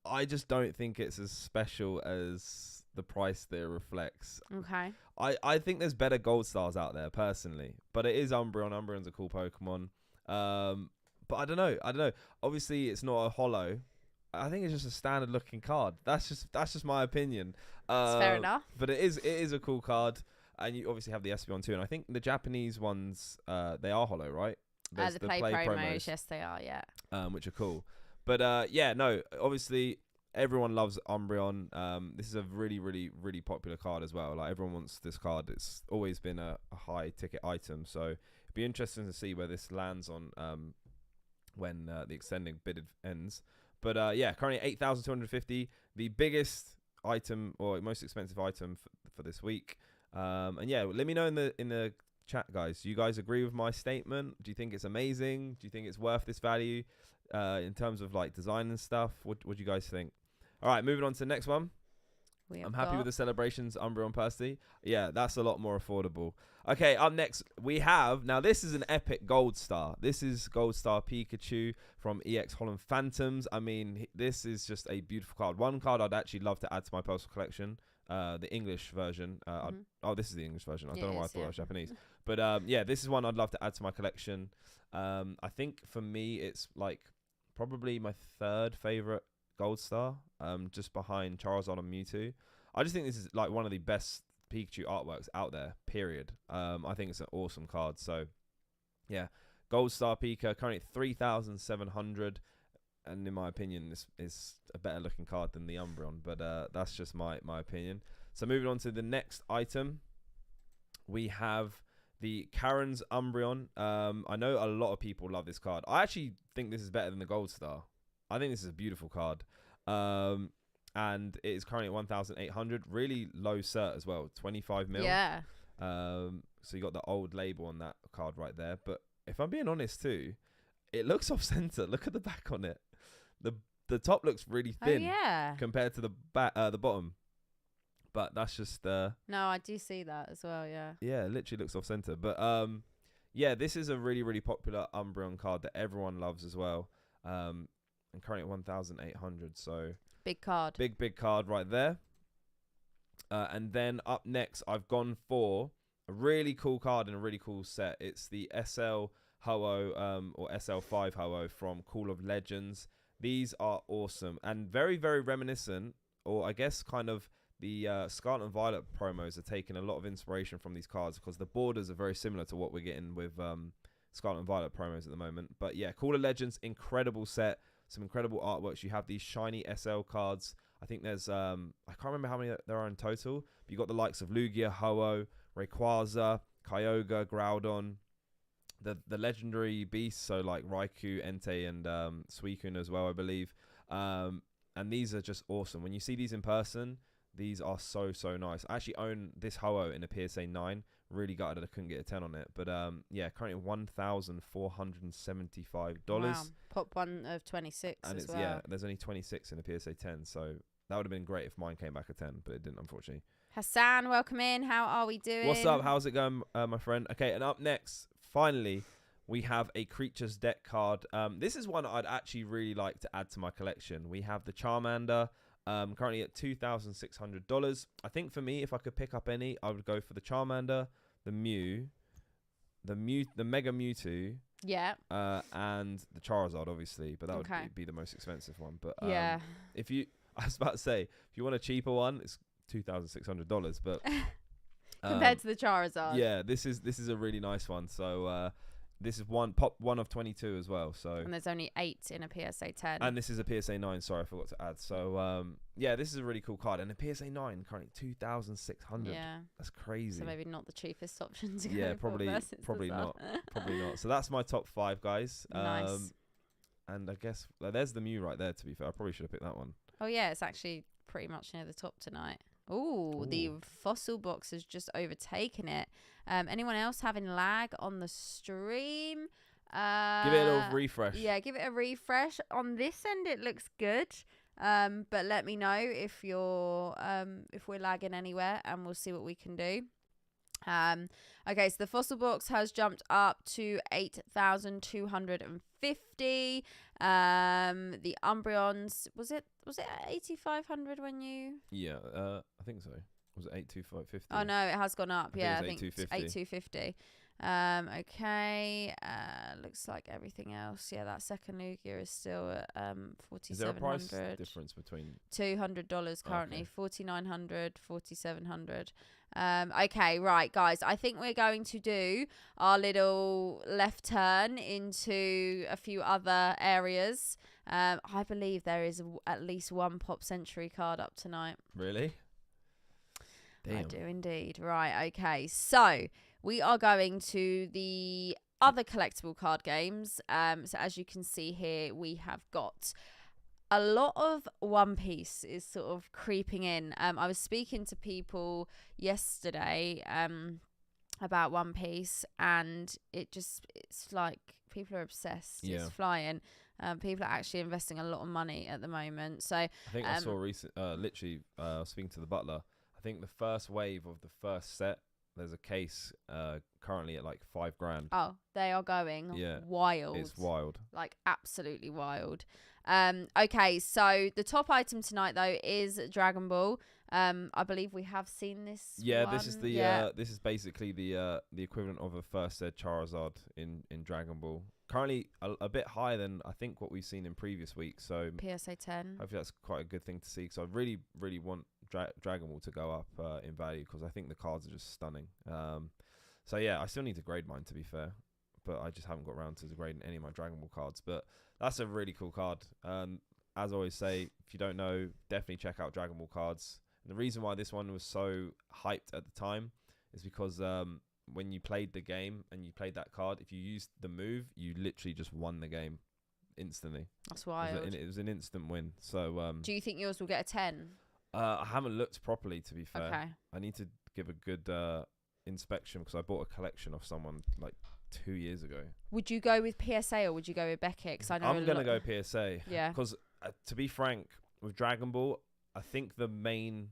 I just don't think it's as special as the price that it reflects. Okay. I think there's better gold stars out there personally, but it is Umbreon. Umbreon's a cool Pokemon. But I don't know. Obviously, it's not a holo. I think it's just a standard looking card. That's just my opinion. That's fair enough. But it is a cool card, and you obviously have the Espeon too. And I think the Japanese ones, they are holo, right? The play promos, yes, they are, yeah. Which are cool. But yeah, no, obviously everyone loves Umbreon. This is a really, really, really popular card as well. Like everyone wants this card. It's always been a high ticket item. So it'd be interesting to see where this lands on when the extending bid ends. But yeah, currently 8,250. The biggest item or most expensive item for this week. And yeah, let me know in the chat, guys. Do you guys agree with my statement? Do you think it's amazing? Do you think it's worth this value in terms of like design and stuff? What do you guys think? All right, moving on to the next one. I'm happy with the Celebrations Umbreon Percy. Yeah, that's a lot more affordable. Okay, up next we have, now this is an epic Gold Star. This is Gold Star Pikachu from EX Holland Phantoms. I mean, this is just a beautiful card. One card I'd actually love to add to my personal collection, the English version. Oh, this is the English version. I don't know why I thought it was Japanese. But yeah, this is one I'd love to add to my collection. I think for me, it's like probably my third favorite Gold Star, just behind Charizard and Mewtwo. I just think this is like one of the best Pikachu artworks out there, period. I think it's an awesome card. So yeah, Gold Star Pika currently at 3,700, and in my opinion this is a better looking card than the Umbreon, but that's just my opinion. So moving on to the next item, we have the Karen's Umbreon. I know a lot of people love this card. I actually think this is better than the Gold Star. I think this is a beautiful card. And it is currently at 1,800. Really low cert as well, 25 mil. Yeah. So you got the old label on that card right there. But if I'm being honest too, it looks off center. Look at the back on it. The top looks really thin compared to the back, the bottom. But that's just no, I do see that as well. Yeah. Yeah, it literally looks off center. But yeah, this is a really, really popular Umbreon card that everyone loves as well. And currently at 1,800. So big card. Big card right there. And then up next, I've gone for a really cool card and a really cool set. It's the SL Ho-Oh or SL5 Ho-Oh from Call of Legends. These are awesome and very, very reminiscent, or I guess kind of the Scarlet and Violet promos are taking a lot of inspiration from these cards because the borders are very similar to what we're getting with Scarlet and Violet promos at the moment. But yeah, Call of Legends, incredible set. Some incredible artworks. You have these shiny SL cards. I think there's, I can't remember how many there are in total. But you got the likes of Lugia, Ho-Oh, Rayquaza, Kyogre, Groudon, the legendary beasts, so like Raikou, Entei, and Suicune as well, I believe. And these are just awesome. When you see these in person, these are so nice. I actually own this Ho-Oh in a PSA 9. Really gutted I couldn't get a 10 on it. But yeah, currently $1,475. Wow. Pop one of 26 and as it's, well. yeah, there's only 26 in a PSA 10. So that would have been great if mine came back a 10, but it didn't, unfortunately. Hassan, welcome in. How are we doing? What's up? How's it going, my friend? Okay, and up next, finally, we have a Creatures deck card. This is one I'd actually really like to add to my collection. We have the Charmander, currently at $2,600. I think for me, if I could pick up any, I would go for the Charmander, the Mega Mewtwo, yeah, and the Charizard, obviously, but that would be the most expensive one. But yeah, I was about to say, if you want a cheaper one, it's $2,600, but compared to the Charizard, yeah, this is a really nice one. So this is pop one of 22 as well. So and there's only 8 in a PSA 10, and this is a PSA 9. Sorry, I forgot to add. So yeah, this is a really cool card, and a PSA 9 currently 2,600. Yeah, that's crazy. So maybe not the cheapest option to yeah, go probably not. Probably not. So that's my top 5, guys. Nice. And I guess there's the Mew right there. To be fair, I probably should have picked that one. Oh yeah, it's actually pretty much near the top tonight. Ooh, the fossil box has just overtaken it. Anyone else having lag on the stream? Give it a little refresh. Yeah, give it a refresh. On this end, it looks good. But let me know if you're if we're lagging anywhere, and we'll see what we can do. Okay, so the fossil box has jumped up to 8,250. The Umbreons, was it at 8,500 when you? Yeah, I think so. Was it 8,250? Oh no, it has gone up. I think it's 8,250. Okay. Looks like everything else. Yeah, that second Lugia is still at 4,700. Is there a price difference between $200 currently? 4,900, 4,700. Okay, right, guys. I think we're going to do our little left turn into a few other areas. I believe there is at least one Pop Century card up tonight. Really? Damn. I do indeed. Right, okay. So we are going to the other collectible card games. So as you can see here, we have got a lot of One Piece is sort of creeping in. I was speaking to people yesterday about One Piece, and it's like people are obsessed. Yeah. It's flying. People are actually investing a lot of money at the moment. So I think I saw literally speaking to the butler. I think the first wave of the first set, there's a case currently at like $5,000. Oh, they are going wild. It's wild. Like absolutely wild. Okay, so the top item tonight though is Dragon Ball. I believe we have seen this. Yeah, one. this is the this is basically the equivalent of a first ed Charizard in Dragon Ball. Currently a bit higher than I think what we've seen in previous weeks. So PSA 10. Hopefully that's quite a good thing to see. So I really want Dragon Ball to go up in value because I think the cards are just stunning. So yeah, I still need to grade mine to be fair, but I just haven't got around to grading any of my Dragon Ball cards. But that's a really cool card. As I always say, if you don't know, definitely check out Dragon Ball cards. And the reason why this one was so hyped at the time is because when you played the game and you played that card, if you used the move, you literally just won the game instantly. That's wild. It was an instant win. So do you think yours will get a 10? I haven't looked properly, to be fair. Okay. I need to give a good inspection because I bought a collection of someone like 2 years ago. Would you go with PSA or would you go with Beckett? Because I know I'm gonna go PSA. Yeah. Because to be frank, with Dragon Ball, I think the main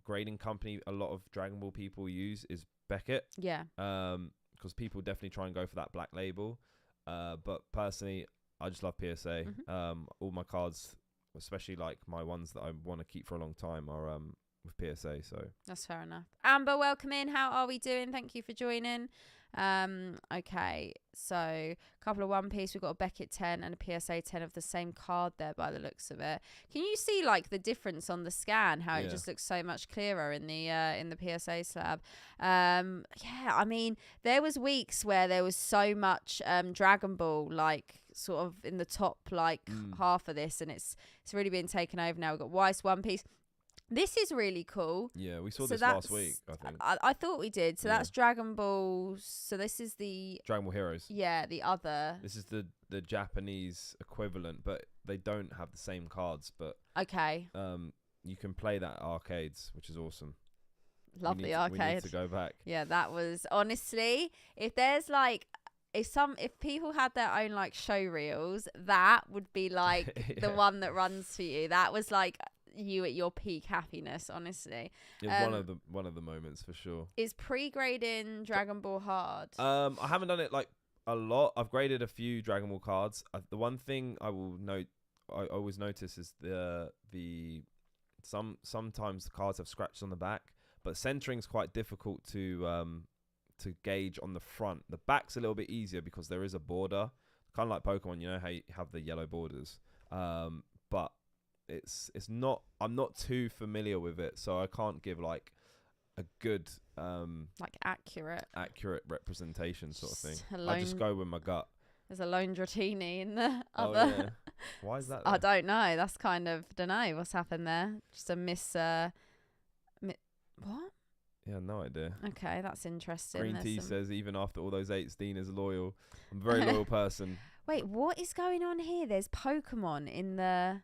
grading company a lot of Dragon Ball people use is Beckett. Yeah. Because people definitely try and go for that black label. But personally, I just love PSA. Mm-hmm. All my cards, especially like my ones that I want to keep for a long time, are with PSA. So that's fair enough. Amber, welcome in. How are we doing? Thank you for joining. Okay, so a couple of One Piece. We've got a Beckett 10 and a PSA 10 of the same card there by the looks of it. Can you see like the difference on the scan, how it just looks so much clearer in the PSA slab? Yeah, I mean, there was weeks where there was so much Dragon Ball like sort of in the top like half of this, and it's really been taken over now. We've got Weiss One Piece. This is really cool. Yeah, we saw this last week, I think. I thought we did. So that's Dragon Ball. So this is the Dragon Ball Heroes. Yeah, the other. This is the Japanese equivalent, but they don't have the same cards. But okay. You can play that at arcades, which is awesome. Love the arcade. We need to go back. Yeah, that was honestly. If there's like. If people had their own like show reels, that would be like the one that runs for you. That was like you at your peak happiness, honestly. Yeah, one of the moments for sure. Is pre-grading Dragon Ball hard? I haven't done it like a lot. I've graded a few Dragon Ball cards. The one thing I always notice is sometimes the cards have scratches on the back, but centering's quite difficult to gauge on the front. The back's a little bit easier because there is a border, kind of like Pokemon. You know how you have the yellow borders, but it's not. I'm not too familiar with it, so I can't give like a good like accurate representation sort of thing. I just go with my gut. There's a lone Dratini in the other. Oh, yeah. Why is that? I don't know. That's kind of don't know what's happened there. Just a what? Yeah, no idea. Okay, that's interesting. Green Tea says, even after all those 8s, Dean is loyal. I'm a very loyal person. Wait, what is going on here? There's Pokemon in the...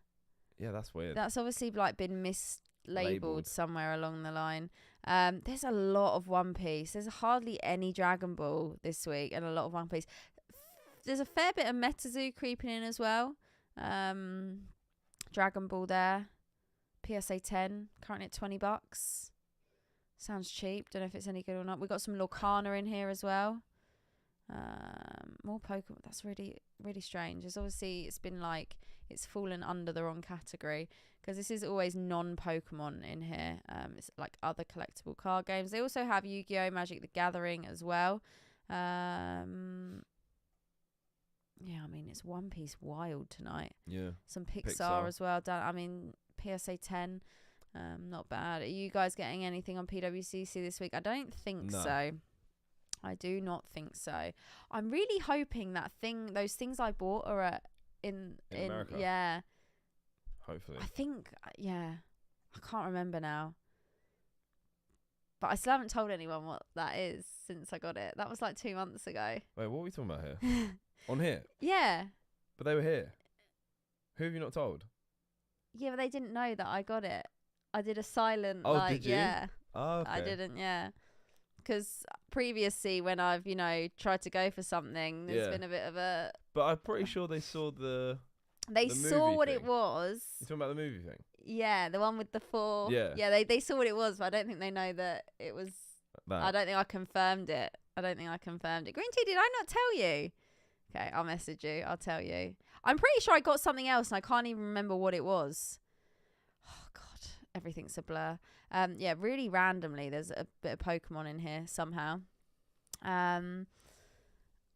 Yeah, that's weird. That's obviously like been mislabeled somewhere along the line. There's a lot of One Piece. There's hardly any Dragon Ball this week and a lot of One Piece. There's a fair bit of MetaZoo creeping in as well. Dragon Ball there. PSA 10, currently at $20. Sounds cheap. Don't know if it's any good or not. We've got some Lorcana in here as well. More Pokemon. That's really, really strange. It's been like, it's fallen under the wrong category because this is always non-Pokemon in here. It's like other collectible card games. They also have Yu-Gi-Oh! Magic the Gathering as well. Yeah, I mean, it's One Piece wild tonight. Yeah. Some Pixar as well. PSA 10. Not bad. Are you guys getting anything on PWCC this week? I don't think so. I do not think so. I'm really hoping those things I bought are in America. Yeah. Hopefully. I think, yeah. I can't remember now. But I still haven't told anyone what that is since I got it. That was like 2 months ago. Wait, what are we talking about here? On here? Yeah. But they were here. Who have you not told? Yeah, but they didn't know that I got it. I did a silent, did you? yeah. Oh, okay. I didn't, yeah. Because previously when I've, tried to go for something, there's been a bit of a... But I'm pretty sure they saw They saw what thing. it was. You talking about the movie thing? Yeah, the one with the 4. Yeah. Yeah, they saw what it was, but I don't think they know that it was... That. I don't think I confirmed it. Green Tea, did I not tell you? Okay, I'll message you. I'll tell you. I'm pretty sure I got something else and I can't even remember what it was. Oh, God. Everything's a blur. Yeah, really randomly, there's a bit of Pokemon in here somehow. Other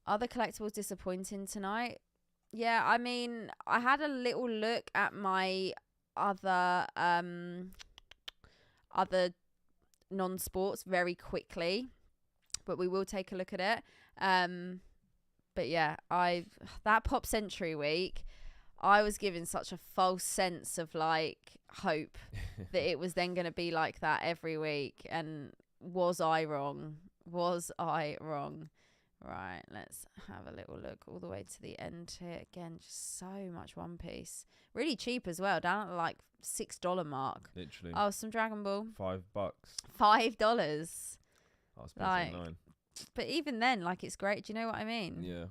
collectibles disappointing tonight. Yeah, I mean, I had a little look at my other non-sports very quickly, but we will take a look at it. But yeah, that Pop Century week, I was given such a false sense of like hope that it was then going to be like that every week. And was I wrong? Right, let's have a little look all the way to the end here. Again, just so much One Piece. Really cheap as well, down at like $6 mark. Literally. Oh, some Dragon Ball. $5. $5. I was like, 9. But even then, like, it's great. Do you know what I mean? Yeah.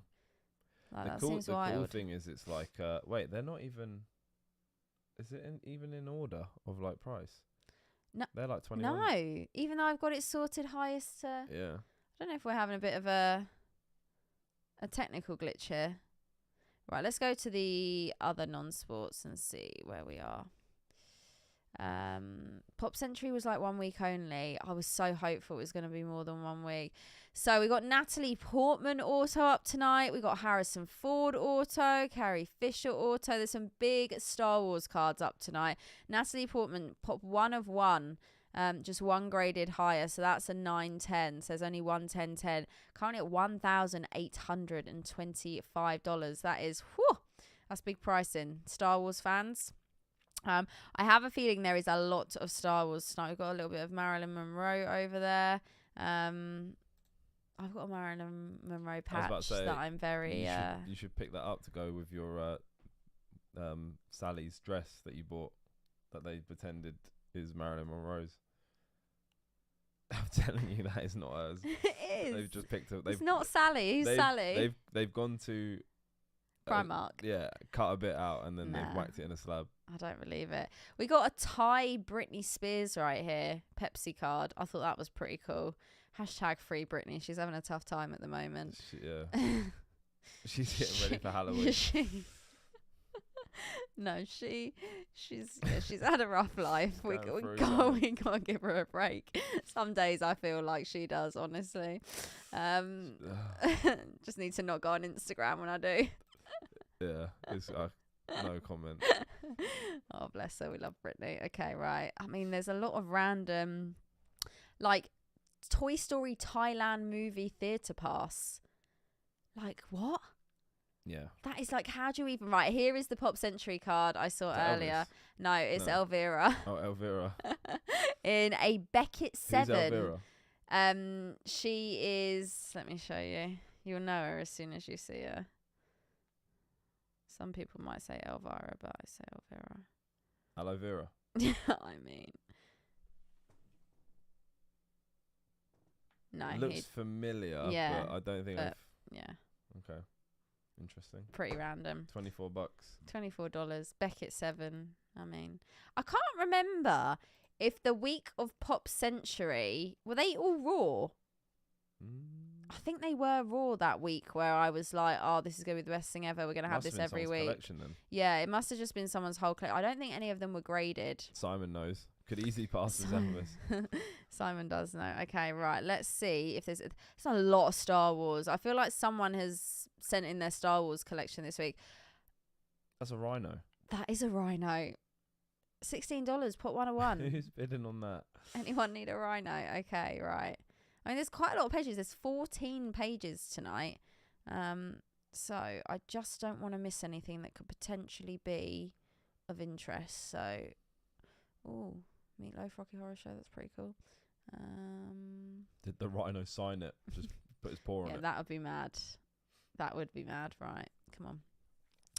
Like, the that seems wild. cool thing is it's like, wait, they're not even... Is it even in order of like price? No. They're like 21. No. Even though I've got it sorted highest to... Yeah. I don't know if we're having a bit of a technical glitch here. Right, let's go to the other non-sports and see where we are. Pop Century was like 1 week only. I was so hopeful it was going to be more than 1 week. So we got Natalie Portman auto up tonight. We got Harrison Ford auto, Carrie Fisher auto. There's some big Star Wars cards up tonight. Natalie Portman, pop 1 of 1. Just 1 graded higher, so that's a 910. So there's only 11010. Currently at $1,825. That is, that's big pricing. Star Wars fans. I have a feeling there is a lot of Star Wars tonight. We've got a little bit of Marilyn Monroe over there. I've got a Marilyn Monroe patch that I'm very... You should pick that up to go with your Sally's dress that you bought that they pretended is Marilyn Monroe's. I'm telling you, that is not hers. It is. They've just picked up. It's not Sally. Who's Sally? They've gone to Primark. Cut a bit out and then they've whacked it in a slab. I don't believe it. We got a Thai Britney Spears right here. Pepsi card. I thought that was pretty cool. # free Britney. She's having a tough time at the moment. She's getting ready for Halloween. No, she's had a rough life. We gotta give her a break. Some days I feel like she does, honestly. Just need to not go on Instagram when I do. Yeah, it's no comment. Oh, bless her. We love Britney. Okay, right. I mean, there's a lot of random, like, Toy Story Thailand movie theatre pass. Like, what? Yeah. That is like, how do you even... Right, here is the Pop Century card I saw earlier. Elvis? No, it's Elvira. Oh, Elvira. In a Beckett 7. Who's Elvira? She is... Let me show you. You'll know her as soon as you see her. Some people might say Elvira, but I say Elvira. Aloe Vera. I mean... No. Looks familiar, yeah, but I don't think I've... Yeah. Okay. Interesting. Pretty random. $24. $24. Beckett 7. I mean, I can't remember if the week of Pop Century, were they all Raw? I think they were Raw that week where I was like, oh, this is going to be the best thing ever. We're going to have this every week. Then. Yeah, it must have just been someone's whole collection. I don't think any of them were graded. Simon knows. Could easily pass the Zephyrs. Simon does know. Okay, right. Let's see if there's a lot of Star Wars. I feel like someone has sent in their Star Wars collection this week. That's a rhino. That is a rhino. $16. Put 1 of 1. Who's bidding on that? Anyone need a rhino? Okay, right. I mean, there's quite a lot of pages. There's 14 pages tonight. So I just don't want to miss anything that could potentially be of interest. So, ooh. Meatloaf Rocky Horror Show, that's pretty cool. Did the rhino sign it? Just put his paw on it. Yeah, that would be mad. That would be mad, right? Come on.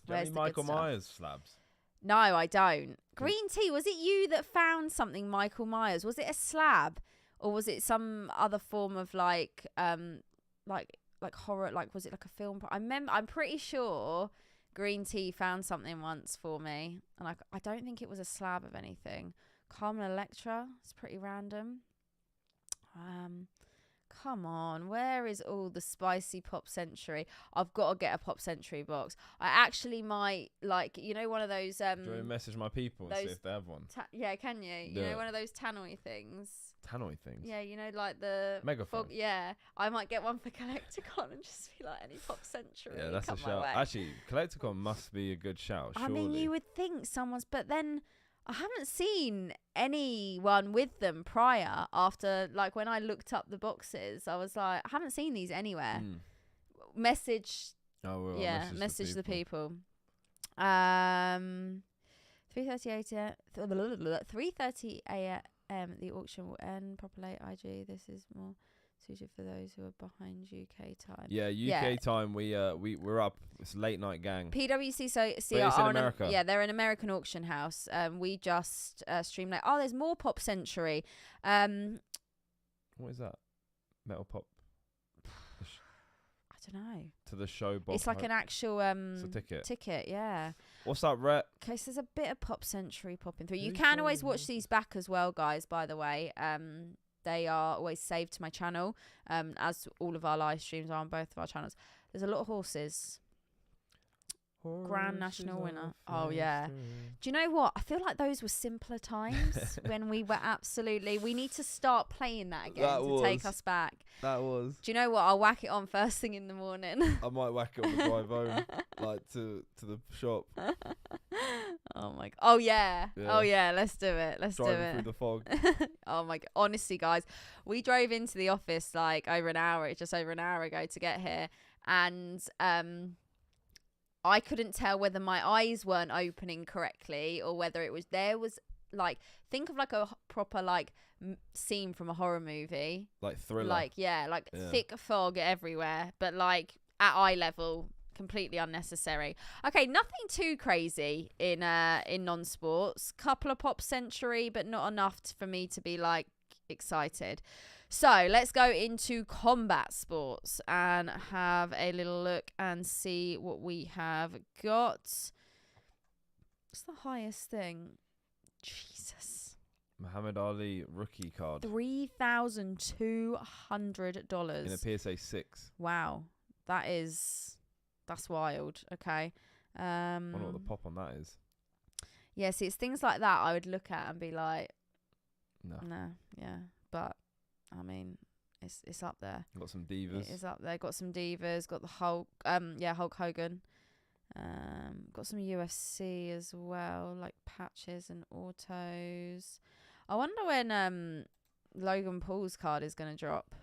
Do you have any Michael Myers slabs? No, I don't. Green tea, was it you that found something, Michael Myers? Was it a slab? Or was it some other form of like horror, like was it like a film? I'm pretty sure Green tea found something once for me. And I don't think it was a slab of anything. Carmen Electra, it's pretty random. Come on, where is all the spicy Pop Century? I've got to get a Pop Century box. I actually might, like, you know, one of those... Do you want to message my people and see if they have one? Yeah, can you? You know, one of those tannoy things. Tannoy things? Yeah, you know, like the... Megaphone? Yeah, I might get one for Collecticon and just be like, any Pop Century. Yeah, that's a shout. Actually, Collecticon must be a good shout, surely. I mean, you would think someone's... But then... I haven't seen anyone with them prior after, like, when I looked up the boxes, I was like, I haven't seen these anywhere. Message. Oh, well, yeah, message the people. 3:30 a.m. The auction will end. Proper late IG. This is more suited for those who are behind UK time. Yeah, UK time. We're up. It's late night gang. PWCC are in America. They're an American auction house. We just streamed like, there's more Pop Century. What is that? Metal Pop. I don't know. To the show box. It's like an actual it's a ticket. Ticket, yeah. What's up, Rhett? Okay, so there's a bit of Pop Century popping through. You can always watch these back as well, guys, by the way. They are always saved to my channel, as all of our live streams are on both of our channels. There's a lot of horses. Grand National winner. Oh, yeah. Do you know what? I feel like those were simpler times when we were absolutely... We need to start playing that again take us back. That was. Do you know what? I'll whack it on first thing in the morning. I might whack it on the drive home, like to the shop. Oh, my God. Oh, yeah. Oh, yeah. Let's do it. Let's do it. Driving through the fog. Oh, my God. Honestly, guys, we drove into the office like just over an hour ago to get here. And... I couldn't tell whether my eyes weren't opening correctly or whether it was like, think of like a proper like scene from a horror movie, like Thriller, like thick fog everywhere, but like at eye level, completely unnecessary. Okay, nothing too crazy in non-sports. Couple of Pop Century, but not enough for me to be like excited. So let's go into combat sports and have a little look and see what we have got. What's the highest thing? Jesus. Muhammad Ali rookie card. $3,200 in a PSA 6. Wow, that's wild. Okay. I wonder what the pop on that is. Yeah, see, it's things like that I would look at and be like, no, yeah, but. I mean, it's up there. Got some divas. It is up there. Got some divas. Got the Hulk. Hulk Hogan. Got some UFC as well, like patches and autos. I wonder when Logan Paul's card is gonna drop.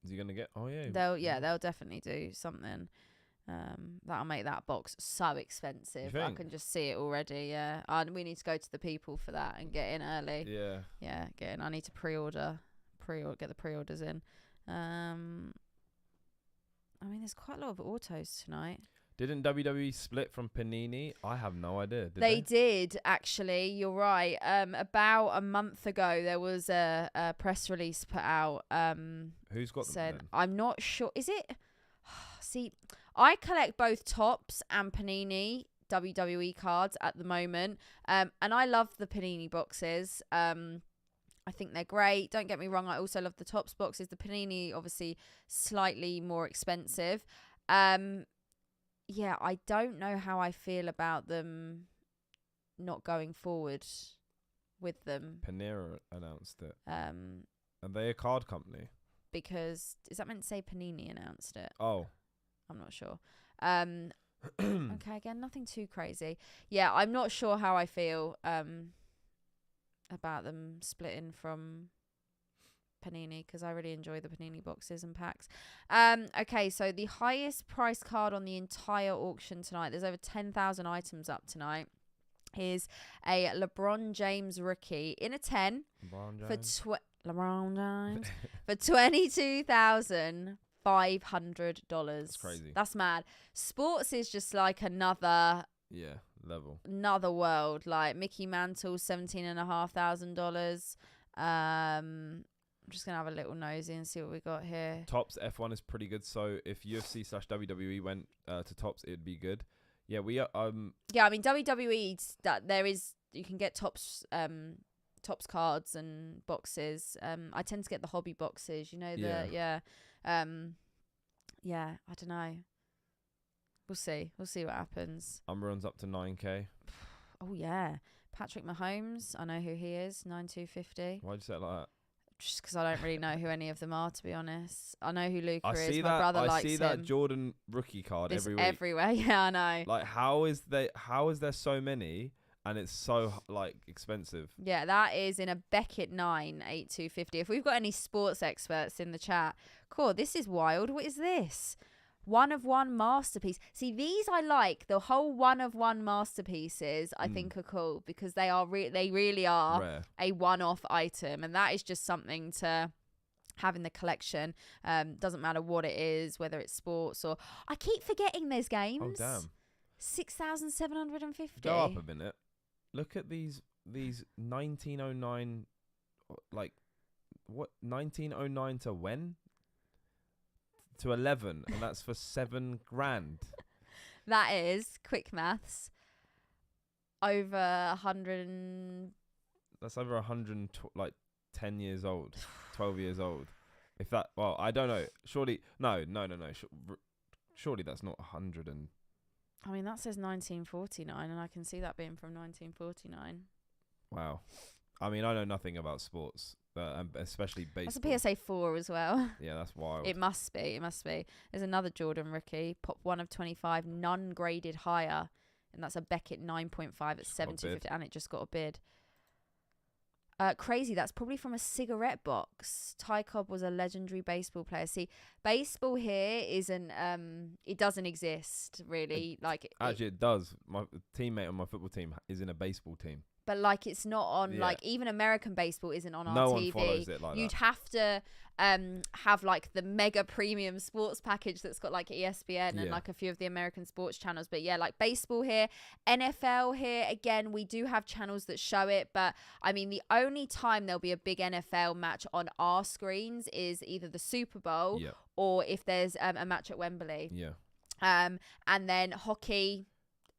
Is he gonna get? Oh yeah. They'll definitely do something. That'll make that box so expensive. I can just see it already. Yeah. We need to go to the people for that and get in early. Yeah. Yeah. Get in. I need to get the pre-orders in. I mean, there's quite a lot of autos tonight. Didn't WWE split from Panini? I have no idea. They did, actually. You're right. About a month ago, there was a press release put out. Who's got them then? I'm not sure. Is it? See, I collect both Topps and Panini WWE cards at the moment. And I love the Panini boxes. I think they're great. Don't get me wrong. I also love the Topps boxes. The Panini, obviously, slightly more expensive. Yeah, I don't know how I feel about them not going forward with them. Panera announced it. Are they a card company? Because, is that meant to say Panini announced it? Oh. I'm not sure. Okay, again, nothing too crazy. Yeah, I'm not sure how I feel about them splitting from Panini, because I really enjoy the Panini boxes and packs. Okay, so the highest price card on the entire auction tonight, there's over 10,000 items up tonight, is a LeBron James rookie in a 10 for $22,500. That's crazy. That's mad. Sports is just like another another world. Like Mickey Mantle, $17,500. I'm just gonna have a little nosy and see what we got here. Topps F1 is pretty good. So if UFC/WWE went to Topps, it'd be good. Yeah, we are. Yeah, I mean WWE. That there is, you can get Topps cards and boxes. I tend to get the hobby boxes. You know I don't know. We'll see what happens. Runs up to 9K. Oh yeah, Patrick Mahomes. I know who he is. 9,250. Why'd you say it like that? Just because I don't really know who any of them are, to be honest. I know who Luca is. My brother likes him. I see that Jordan rookie card every week. Everywhere. Yeah, I know. Like, how is there so many and it's so like expensive? Yeah, that is in a Beckett 9 8,250. If we've got any sports experts in the chat, cool. This is wild. What is this? 1-of-1 masterpiece. See, these I like. The whole 1-of-1 masterpieces I think are cool because they really are rare. A one-off item, and that is just something to have in the collection. Doesn't matter what it is, whether it's sports or I keep forgetting there's games. Oh damn. 6,750. Go up a minute. Look at these 1909, like what 1909 to when? To 11, and that's for $7,000. That is quick maths. Over 100. That's over 100, like 10 years old, 12 years old. If that, well, I don't know. Surely, no. Surely that's not 100 and. I mean, that says 1949, and I can see that being from 1949. Wow. I mean, I know nothing about sports. Especially baseball. That's a PSA 4 as well. Yeah, that's wild. It must be. There's another Jordan rookie, pop 1/25, none graded higher, and that's a Beckett 9.5 at 7,250, and it just got a bid. Crazy. That's probably from a cigarette box. Ty Cobb was a legendary baseball player. See, baseball here isn't. It doesn't exist really. It does. My teammate on my football team is in a baseball team. But like it's not on like even American baseball isn't on our TV. No one follows it like You'd that. have to have like the mega premium sports package that's got like ESPN and like a few of the American sports channels. But yeah, like baseball here, NFL here, again, we do have channels that show it. But I mean, the only time there'll be a big NFL match on our screens is either the Super Bowl or if there's a match at Wembley. Yeah. And then hockey,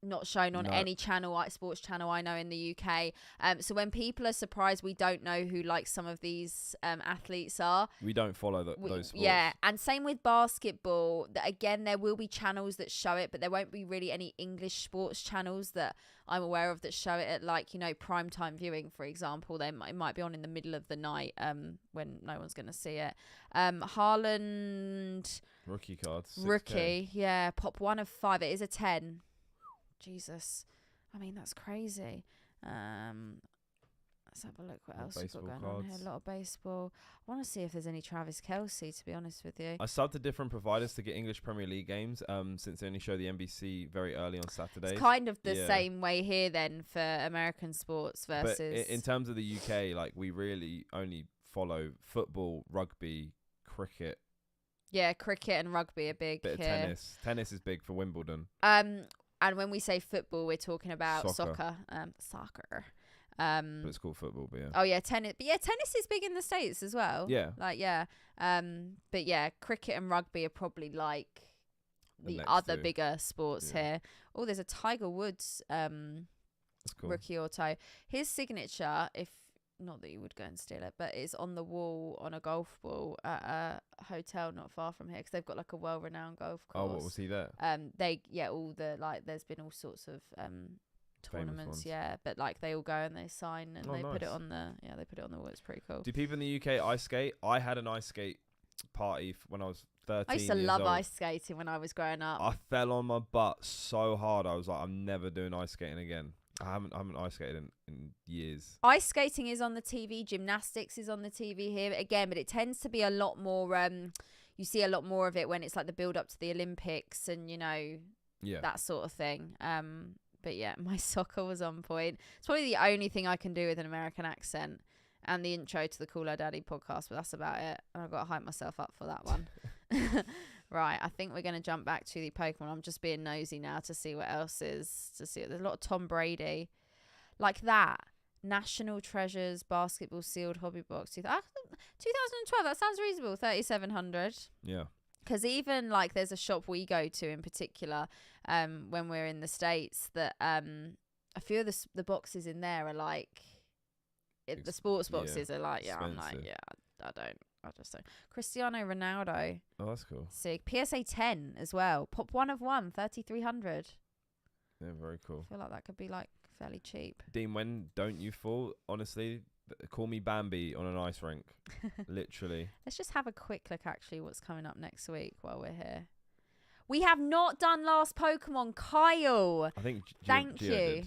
not shown on any channel, sports channel I know in the UK. So when people are surprised we don't know who like some of these athletes are, we don't follow those sports. Yeah, and same with basketball. Again, there will be channels that show it, but there won't be really any English sports channels that I'm aware of that show it at like, you know, primetime viewing, for example. It might be on in the middle of the night when no one's going to see it. Haaland rookie cards. Rookie, yeah, pop 1/5. It is a 10. Jesus. I mean, that's crazy. Let's have a look what else we've got going on here. A lot of baseball. I want to see if there's any Travis Kelce, to be honest with you. I subbed to different providers to get English Premier League games since they only show the NBC very early on Saturdays. It's kind of the same way here then for American sports versus... But in terms of the UK, like we really only follow football, rugby, cricket. Yeah, cricket and rugby are big bit here. Of tennis. Tennis is big for Wimbledon. And when we say football, we're talking about soccer. Soccer. But it's called football, but yeah. Oh yeah, tennis. But yeah, tennis is big in the States as well. Yeah. But yeah, cricket and rugby are probably like the other bigger sports here. Oh, there's a Tiger Woods That's cool. rookie auto. His signature, if not that you would go and steal it, but it's on the wall on a golf ball at a hotel not far from here because they've got like a well-renowned golf course. Oh, what was he there? All the like there's been all sorts of tournaments, but like they all go and they sign and they put it on the wall. It's pretty cool. Do people in the UK ice skate? I had an ice skate party when I was 13 I used to love ice skating when I was growing up. I fell on my butt so hard. I was like, I'm never doing ice skating again. I haven't ice skated in years. Ice skating is on the TV. Gymnastics is on the TV here again, but it tends to be a lot more. You see a lot more of it when it's like the build up to the Olympics and that sort of thing. But yeah, my soccer was on point. It's probably the only thing I can do with an American accent and the intro to the Cooler Daddy podcast, but that's about it. And I've got to hype myself up for that one. Right, I think we're going to jump back to the Pokemon. I'm just being nosy now to see what else is. There's a lot of Tom Brady. Like that. National Treasures Basketball Sealed Hobby Box. 2012, that sounds reasonable. 3,700. Yeah. Because even like there's a shop we go to in particular when we're in the States that a few of the boxes in there are like, the sports boxes are like, yeah, expensive. I'm like, yeah, I just don't. Cristiano Ronaldo. Oh, that's cool. Sick. PSA 10 as well. Pop 1 of 1, 3,300. Yeah, very cool. I feel like that could be like fairly cheap. Dean, when don't you fall? Honestly, call me Bambi on an ice rink. Literally. Let's just have a quick look actually what's coming up next week while we're here. We have not done last Pokemon, Kyle. I think Thank Gio you.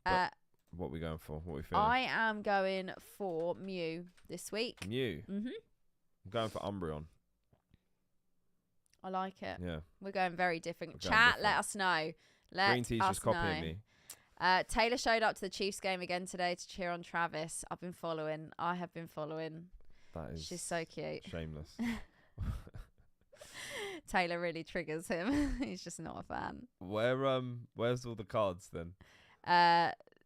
Did, what are we going for? What are we feeling? I am going for Mew this week. Mew? Mm-hmm. I'm going for Umbreon. I like it. Yeah. We're going very different. Chat, let us know. Green Tea's just copying me. Taylor showed up to the Chiefs game again today to cheer on Travis. I have been following. That is. She's so cute. Shameless. Taylor really triggers him. He's just not a fan. Where's all the cards then?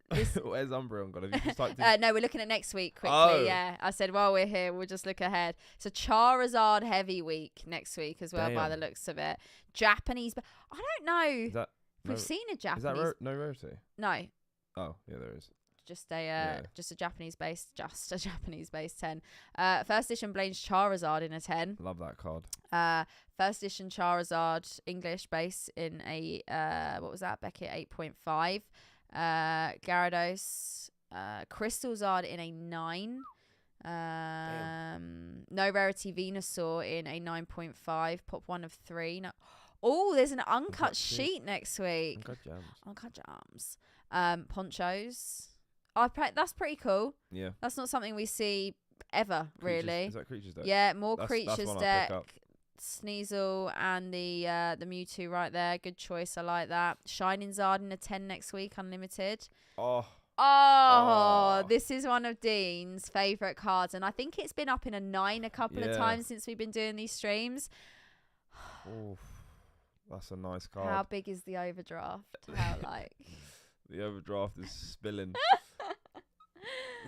Where's Umbreon gone? Have you just typed no, we're looking at next week quickly. Yeah, I said while we're here, we'll just look ahead. So Charizard heavy week next week as well. Damn. By the looks of it. Japanese, but I don't know. We've seen a Japanese. Is that no rarity? No. Oh yeah, there is. Just a Japanese based 10. First edition Blaine's Charizard in a 10. Love that card. First edition Charizard English base in a what was that? Beckett 8.5. Gyarados, Crystal Zard in a 9. No rarity Venusaur in a 9.5. Pop 1 of 3. No. Oh, there's an uncut sheet next week. Uncut jams. Ponchos. That's pretty cool. Yeah. That's not something we see ever, really. Is that Creatures deck? Yeah, more Creatures deck. Sneasel and the Mewtwo right there. Good choice. I like that. Shining Zard in a 10 next week, unlimited. Oh, this is one of Dean's favourite cards. And I think it's been up in a 9 a couple of times since we've been doing these streams. Oof, that's a nice card. How big is the overdraft? How like... The overdraft is spilling.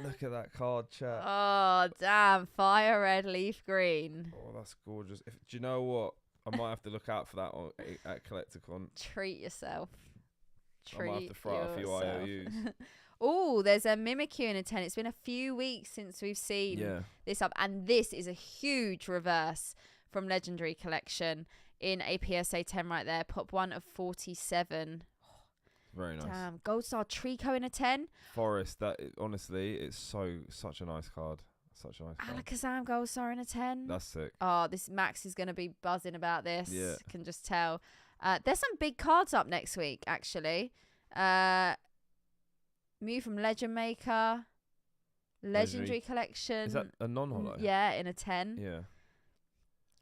Look at that card, chat. Oh, damn. Fire red, leaf green. Oh, that's gorgeous. Do you know what? I might have to look out for that at Collecticon. Treat yourself. I might have to throw out a few IOUs. Oh, there's a Mimikyu in a 10. It's been a few weeks since we've seen this up. And this is a huge reverse from Legendary Collection in a PSA 10 right there. Pop 1 of 47. Very nice. Damn. Gold Star Trico in a 10. Forest, honestly, it's such a nice card. Such a nice card. Alakazam Gold Star in a 10. That's sick. Oh, this Max is going to be buzzing about this. Yeah. Can just tell. There's some big cards up next week, actually. Mew from Legend Maker. Legendary Collection. Is that a non-holo? Yeah, in a 10. Yeah.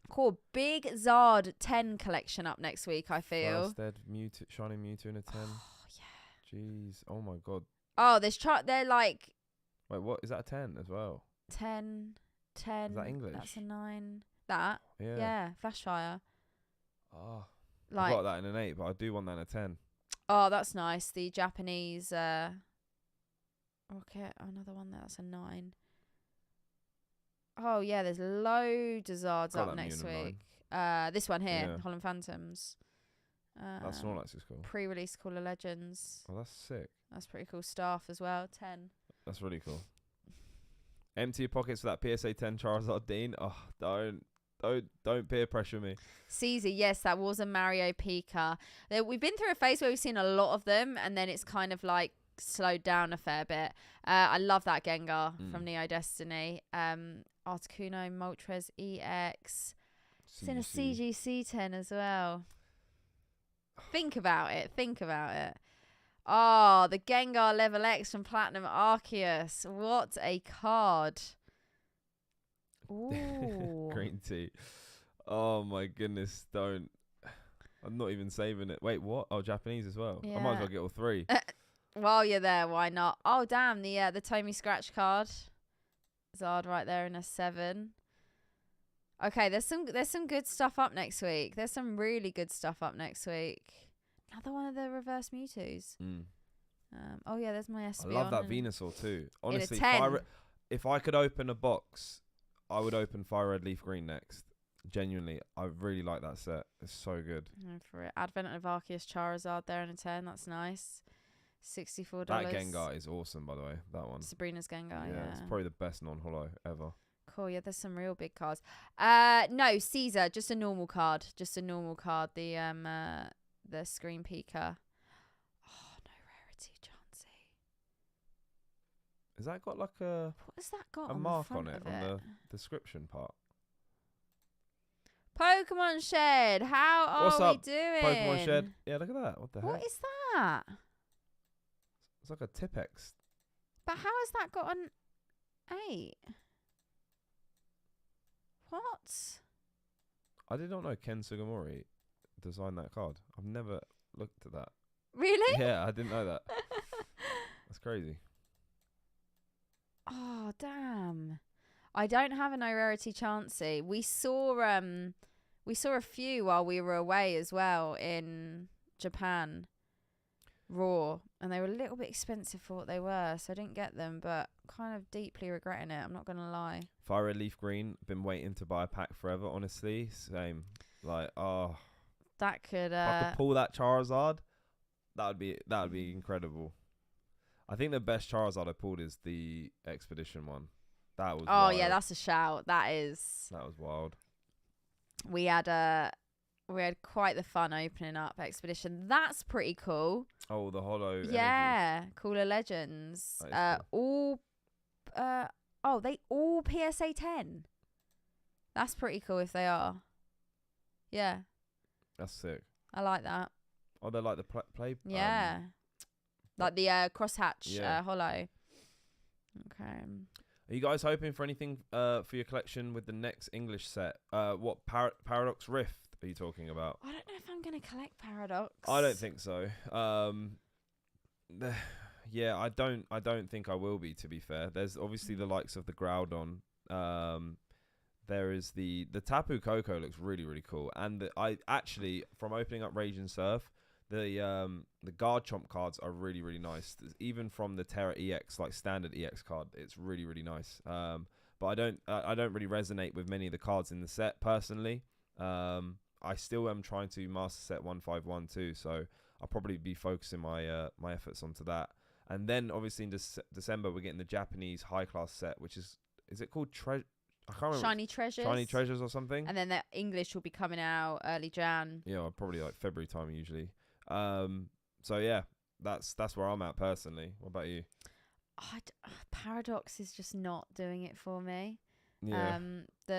Cool. Big Zard 10 collection up next week, I feel. First Mewtwo, Shiny Mewtwo in a 10. Oh, yeah. Jeez. Oh, my God. Oh, they're like... Wait, what? Is that a 10 as well? 10. Is that English? That's a 9. That? Yeah. Flashfire. Oh. Like, I got that in an 8, but I do want that in a 10. Oh, that's nice. The Japanese... Rocket. Another one there. That's a 9. Oh, yeah, there's loads of Zards up next week. This one here, Holland Phantoms. That Snorlax is cool. Pre-release Call of Legends. Oh, that's sick. That's pretty cool. Staff as well, 10. That's really cool. Empty your pockets for that PSA 10 Charizard Dean. Oh, don't peer pressure me. CZ, yes, that was a Mario Pika. We've been through a phase where we've seen a lot of them, and then it's kind of like slowed down a fair bit. I love that Gengar from Neo Destiny. Articuno, Moltres, EX. It's in a CGC 10 as well. Think about it. Oh, the Gengar Level X from Platinum Arceus. What a card. Ooh. Green tea. Oh, my goodness. Don't. I'm not even saving it. Wait, what? Oh, Japanese as well. Yeah. I might as well get all 3. While you're there, why not? Oh, damn. The Tommy Scratch card. Zard right there in a 7. Okay, there's some good stuff up next week. There's some really good stuff up next week. Another one of the reverse Mewtwo's. Oh yeah, there's my Espeon. I love that Venusaur too. Honestly, if I could open a box, I would open Fire Red Leaf Green next. Genuinely, I really like that set. It's so good. For it, Advent of Arceus Charizard there in a 10. That's nice. $64. That Gengar is awesome, by the way. That one. Sabrina's Gengar. Yeah, it's probably the best non-holo ever. Cool. Yeah, there's some real big cards. No, Caesar, just a normal card. Just a normal card. The Screen Peeker. Oh, no rarity, Chansey. Has that got like a... What has that got a on mark the front on it, of on the description part? Pokemon Shed, how What's are up, we doing? Pokemon Shed. Yeah, look at that. What the heck? What is that? It's like a Tipex. But how has that got an 8? What? I did not know Ken Sugimori designed that card. I've never looked at that. Really? Yeah, I didn't know that. That's crazy. Oh, damn. I don't have a no rarity Chansey. We saw a few while we were away as well in Japan. Raw, and they were a little bit expensive for what they were, so I didn't get them, but kind of deeply regretting it, I'm not gonna lie. Fire Red Leaf Green, been waiting to buy a pack forever, honestly. Same. Like, that could if I could pull that Charizard, that would be incredible. I think the best Charizard I pulled is the Expedition one. That was wild. Yeah, that's a shout. That was wild. We had quite the fun opening up Expedition. That's pretty cool. Oh, the holo. Yeah, energies. Cooler Legends. Cool. They all PSA 10. That's pretty cool if they are. Yeah. That's sick. I like that. Oh, they're like the play. Yeah. Like the crosshatch holo. Okay. Are you guys hoping for anything for your collection with the next English set? What Paradox Rift are you talking about? I don't know if I'm going to collect Paradox. I don't think so. Yeah, I don't think I will be, to be fair. There's obviously the likes of the Groudon. There is the Tapu Koko looks really, really cool. And I actually, from opening up Rage and Surf, the Garchomp cards are really, really nice. Even from the Terra EX, like standard EX card, it's really, really nice. But I don't really resonate with many of the cards in the set personally. I still am trying to master set 151 too, so I'll probably be focusing my my efforts onto that. And then obviously in December we're getting the Japanese high class set, which is it called I can't remember. Shiny Treasures. Shiny Treasures or something. And then the English will be coming out early Jan. Yeah, probably like February time usually. So yeah, that's where I'm at personally. What about you? Paradox is just not doing it for me. Yeah.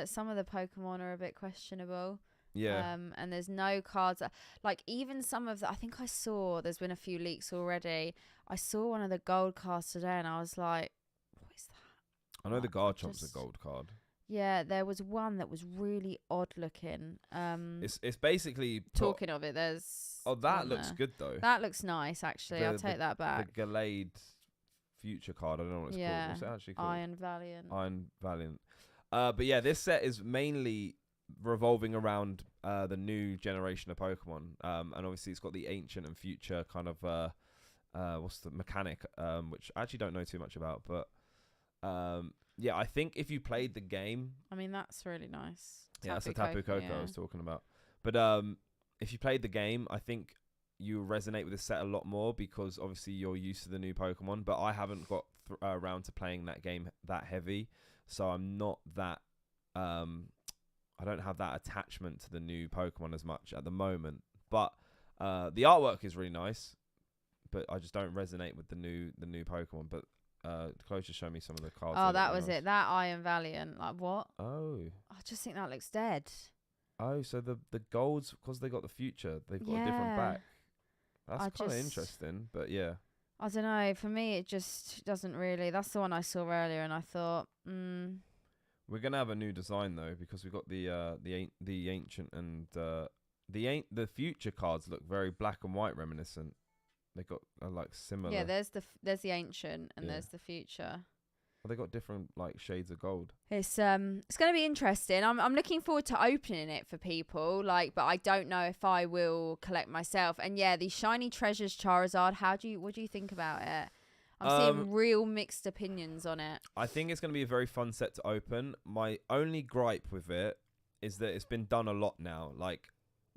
Some of the Pokemon are a bit questionable. Yeah. And there's no cards like even some of the. I think I saw there's been a few leaks already. I saw one of the gold cards today, and I was like, "What is that?" I know the Garchomp's a gold card. Yeah, there was one that was really odd looking. It's basically talking of it. There's that looks good though. That looks nice actually. I'll take that back. The Gallade future card. I don't know what it's called. What's it actually called? Iron Valiant. But yeah, this set is mainly revolving around the new generation of Pokemon. And obviously it's got the ancient and future kind of what's the mechanic, which I actually don't know too much about, but yeah, I think if you played the game, I mean that's really nice. Yeah, that's the Tapu Koko I was talking about. But if you played the game, I think you resonate with the set a lot more because obviously you're used to the new Pokemon. But I haven't got around to playing that game that heavy, so I'm not that. I don't have that attachment to the new Pokemon as much at the moment. But the artwork is really nice, but I just don't resonate with the new Pokemon. But Chloe just showed me some of the cards. Oh, that was it. That Iron Valiant. Like what? Oh. I just think that looks dead. Oh, so the golds, because they got the future, they've got a different back. That's kind of interesting, but yeah. I don't know. For me, it just doesn't really. That's the one I saw earlier, and I thought, We're gonna have a new design though, because we got the ancient and the future cards look very black and white reminiscent. They got like similar. Yeah, there's the ancient and there's the future. Well, they got different like shades of gold. It's going to be interesting. I'm looking forward to opening it for people, like, but I don't know if I will collect myself. And yeah, the Shiny Treasures Charizard. What do you think about it? I'm seeing real mixed opinions on it. I think it's going to be a very fun set to open. My only gripe with it is that it's been done a lot now. Like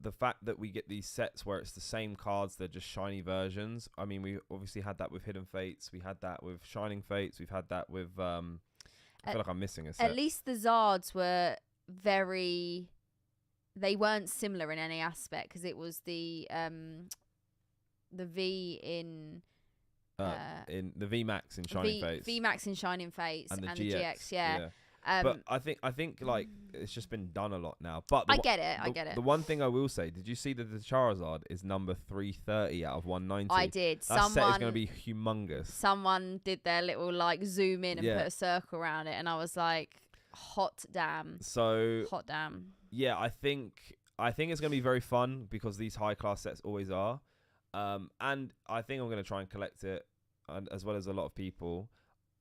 the fact that we get these sets where it's the same cards, they're just shiny versions. I mean, we obviously had that with Hidden Fates. We had that with Shining Fates. We've had that with... I feel like I'm missing a set. At least the Zards were very... They weren't similar in any aspect because it was the V in the VMAX in Shining Fates. VMAX in Shining Fates and the GX, yeah. But I think like it's just been done a lot now. But I get it. The one thing I will say, did you see that the Charizard is number 330 out of 190? I did. That set is going to be humongous. Someone did their little like zoom in and put a circle around it, and I was like, hot damn. Hot damn. Yeah, I think it's going to be very fun because these high class sets always are. And I think I'm going to try and collect it, and as well as a lot of people.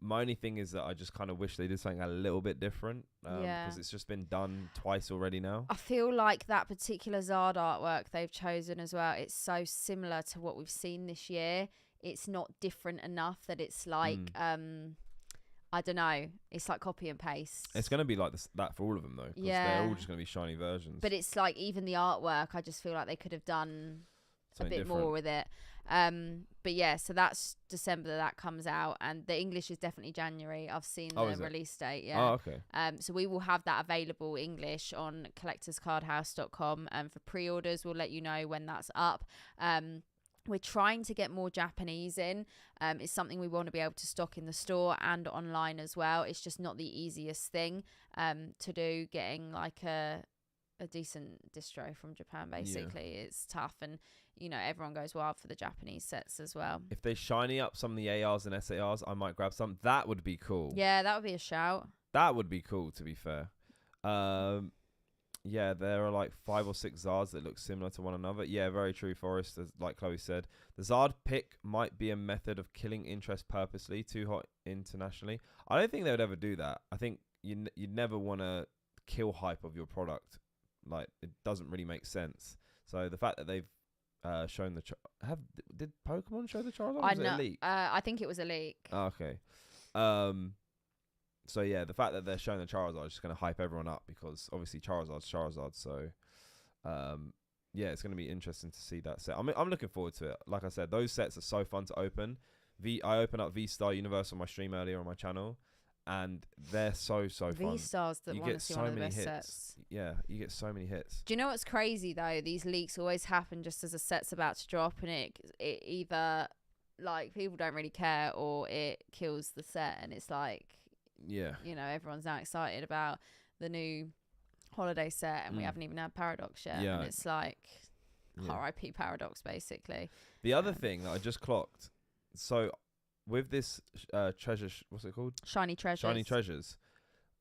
My only thing is that I just kind of wish they did something a little bit different because it's just been done twice already now. I feel like that particular Zard artwork they've chosen as well, it's so similar to what we've seen this year. It's not different enough that it's like, I don't know, it's like copy and paste. It's going to be like that for all of them though, because they're all just going to be shiny versions. But it's like even the artwork, I just feel like they could have done something a bit different. More with it. But yeah, so that's December that comes out, and the English is definitely January. I've seen the release date. Yeah. Oh, okay. So we will have that available English on collectorscardhouse.com, and for pre-orders, we'll let you know when that's up. We're trying to get more Japanese in. It's something we want to be able to stock in the store and online as well. It's just not the easiest thing to do. Getting like a decent distro from Japan, basically, it's tough, and you know everyone goes wild for the Japanese sets as well. If they shiny up some of the ARs and SARs, I might grab some. That would be cool. Yeah, that would be a shout. That would be cool, to be fair. Yeah, there are like 5 or 6 Zards that look similar to one another. Yeah, very true, Forrest. As like Chloe said, the Zard pick might be a method of killing interest purposely. Too hot internationally. I don't think they would ever do that. I think you'd never want to kill hype of your product. Like, it doesn't really make sense. So the fact that they've shown did Pokemon show the Charizard? I know. I think it was a leak. Oh, okay. So yeah, the fact that they're showing the Charizard is just going to hype everyone up because obviously Charizard's Charizard. So yeah, it's going to be interesting to see that set. I'm looking forward to it. Like I said, those sets are so fun to open. I opened up V-Star Universe on my stream earlier on my channel, and they're so fun. V-Star's the one of the best sets. Yeah, you get so many hits. Do you know what's crazy though? These leaks always happen just as a set's about to drop, and it either like people don't really care or it kills the set, and it's like, yeah, you know, everyone's now excited about the new holiday set, and we haven't even had Paradox yet. Yeah, and it's like RIP Paradox basically. The other thing that I just clocked, so with this treasure, what's it called? Shiny Treasures.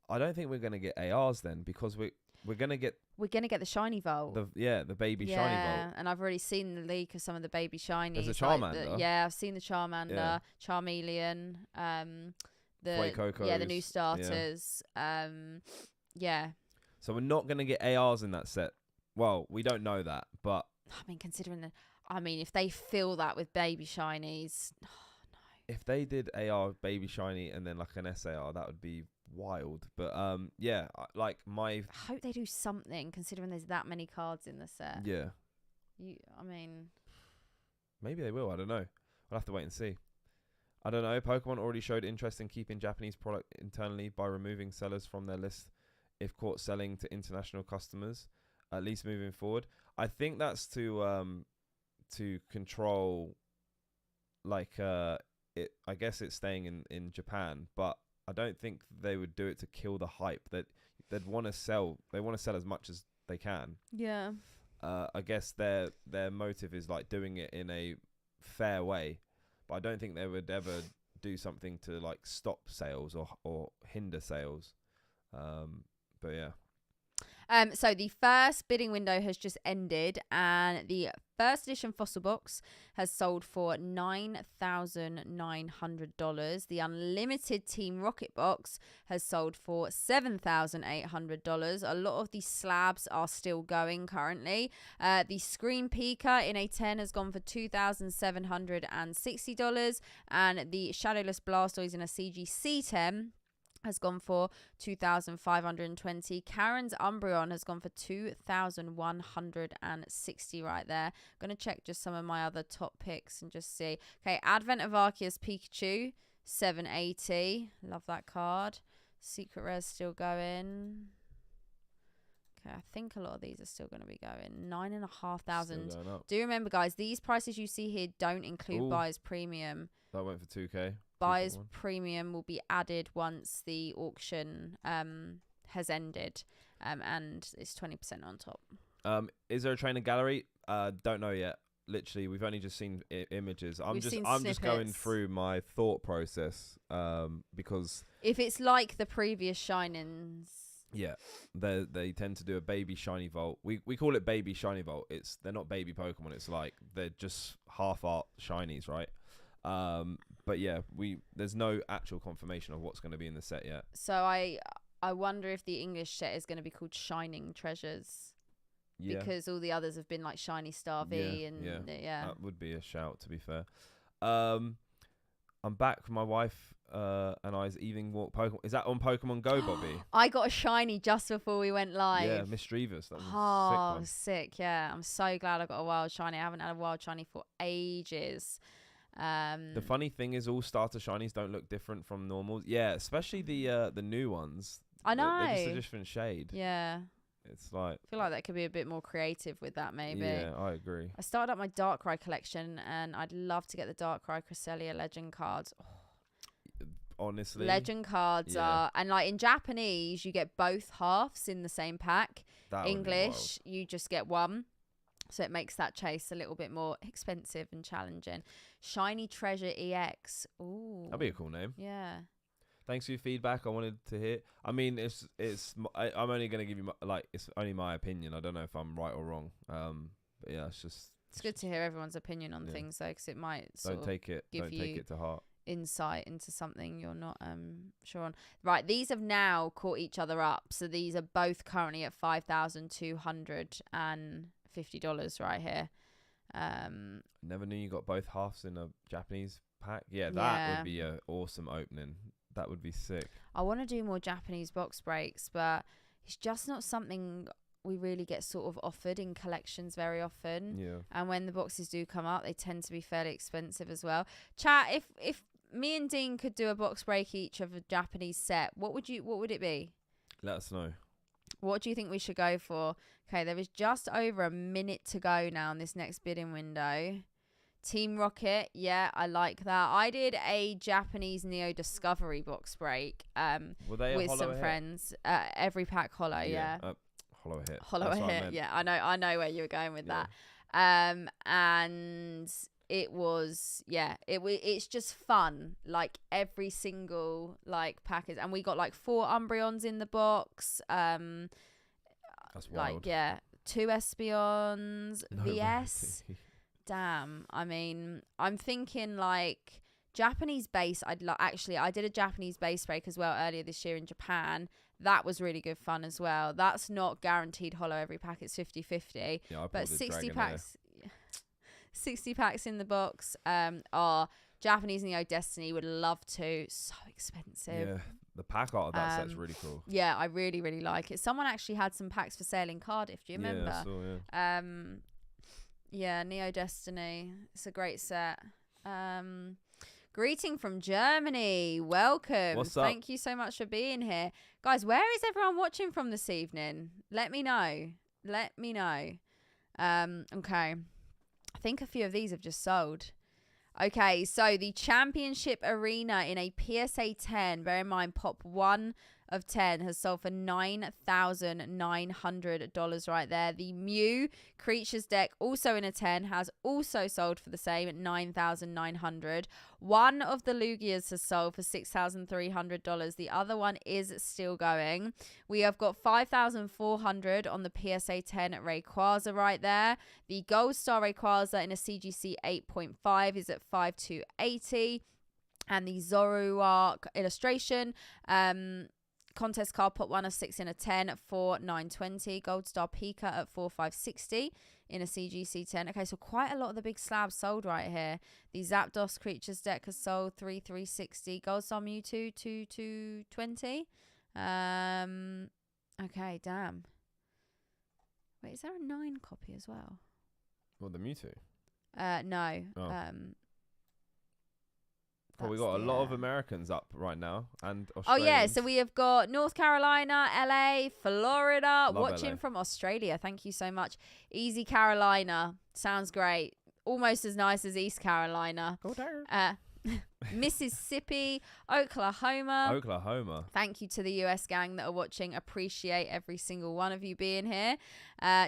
I don't think we're gonna get ARs then, because we're gonna get the shiny Volt. The baby shiny Volt. Yeah, and I've already seen the leak of some of the baby shinies. There's a Charmander. I've seen the Charmander, Charmeleon, the Fuecoco. The new starters. Yeah. So we're not gonna get ARs in that set. Well, we don't know that, but I mean, if they fill that with baby shinies. If they did AR baby shiny and then like an SAR, that would be wild. But yeah, like I hope they do something, considering there's that many cards in the set. Yeah. Maybe they will. I don't know. We'll have to wait and see. I don't know. Pokemon already showed interest in keeping Japanese product internally by removing sellers from their list if caught selling to international customers, at least moving forward. I think that's to control, like I guess it's staying in Japan, but I don't think they would do it to kill the hype. That they'd want to sell. They want to sell as much as they can. Yeah. I guess their motive is like doing it in a fair way, but I don't think they would ever do something to like stop sales or hinder sales. But yeah. So the first bidding window has just ended, and the first edition fossil box has sold for $9,900. The unlimited Team Rocket box has sold for $7,800. A lot of the slabs are still going currently. The Screen Peeker in a 10 has gone for $2,760, and the Shadowless Blastoise in a CGC 10 has gone for $2,520. Karen's Umbreon has gone for $2,160 right there. Gonna check just some of my other top picks and just see. Okay, Advent of Arceus Pikachu, $780. Love that card. Secret Rare's still going. Okay, I think a lot of these are still going to be going. 9,500. Do remember, guys, these prices you see here don't include Buyer's Premium. That went for 2K. Buyer's Premium will be added once the auction has ended, and it's 20% on top. Is there a trainer gallery? Don't know yet. Literally, we've only just seen images. I'm just going through my thought process because if it's like the previous Shinings, yeah, they tend to do a baby shiny vault. We call it baby shiny vault. They're not baby Pokemon. It's like they're just half art shinies, right? But yeah, there's no actual confirmation of what's going to be in the set yet. So I wonder if the English set is going to be called Shining Treasures. Yeah. Because all the others have been like Shiny Star V that would be a shout, to be fair. I'm back. My wife and I's evening walk Pokemon. Is that on Pokemon Go, Bobby? I got a shiny just before we went live. Yeah, Mischievous. That was sick. Yeah, I'm so glad I got a wild shiny. I haven't had a wild shiny for ages. The funny thing is, all starter shinies don't look different from normals. Yeah, especially the new ones. I know. They're just a different shade. Yeah. It's like, I feel like that could be a bit more creative with that, maybe. Yeah, I agree. I started up my Darkrai collection, and I'd love to get the Darkrai Cresselia Legend cards. Oh. Honestly, Legend cards are, and like in Japanese, you get both halves in the same pack. English, you just get one. So it makes that chase a little bit more expensive and challenging. Shiny Treasure EX. Ooh. That'd be a cool name. Yeah. Thanks for your feedback. I wanted to hear. I mean, I'm only going to give you it's only my opinion. I don't know if I'm right or wrong. But yeah, it's good to hear everyone's opinion on things though, because it might don't take it to heart. Insight into something you're not sure on. Right, these have now caught each other up. So these are both currently at $5,250 right here. Never knew you got both halves in a Japanese pack. Yeah, that would be an awesome opening. That would be sick. I want to do more Japanese box breaks, but it's just not something we really get sort of offered in collections very often. Yeah. And when the boxes do come up, they tend to be fairly expensive as well. Chat, if me and Dean could do a box break each of a Japanese set, what would it be? Let us know. What do you think we should go for? Okay, there is just over a minute to go now in this next bidding window. Team Rocket, yeah, I like that. I did a Japanese Neo Discovery box break with some friends. Every pack hollow, yeah. Hollow hit. Hollow hit, yeah. I know where you were going with that. And it was, it's just fun. Like every single pack is, and we got like 4 Umbreons in the box. That's wild. 2 Espeons, No VS. Damn. I mean, I'm thinking Japanese base. I did a Japanese base break as well earlier this year in Japan. That was really good fun as well. That's not guaranteed hollow every pack. It's 50-50. Yeah, but 60 packs. 60 packs in the box are Japanese Neo Destiny. Would love to. So expensive. Yeah, the pack art of that set's really cool. Yeah, I really, really like it. Someone actually had some packs for sale in Cardiff. Do you remember? Yeah, I saw, yeah. Yeah, Neo Destiny. It's a great set. Greeting from Germany. Welcome. What's up? Thank you so much for being here. Guys, where is everyone watching from this evening? Let me know. Okay. I think a few of these have just sold. Okay, so the Championship Arena in a PSA 10. Bear in mind, pop 1 of 10 has sold for $9,900 right there. The Mew Creatures deck, also in a 10, has also sold for the same at $9,900. One of the Lugias has sold for $6,300. The other one is still going. We have got 5,400 on the PSA 10 Rayquaza right there. The Gold Star Rayquaza in a CGC 8.5 is at 5,280. And the Zoroark illustration contest card put 1 of 6 in a 10 for $920. Gold Star Pika at 4,560 in a CGC 10. Okay, so quite a lot of the big slabs sold right here. The Zapdos Creatures deck has sold 3,360. Gold Star Mewtwo 2,220. Okay, damn. Wait, is there a 9 copy as well? What, the Mewtwo? No. Oh. Well, we got a lot of Americans up right now, and Australians. Oh yeah, so we have got North Carolina, LA, Florida, watching LA. from Australia. Thank you so much. Easy Carolina, sounds great. Almost as nice as East Carolina. Go there. Mississippi, Oklahoma. Oklahoma. Thank you to the US gang that are watching. Appreciate every single one of you being here.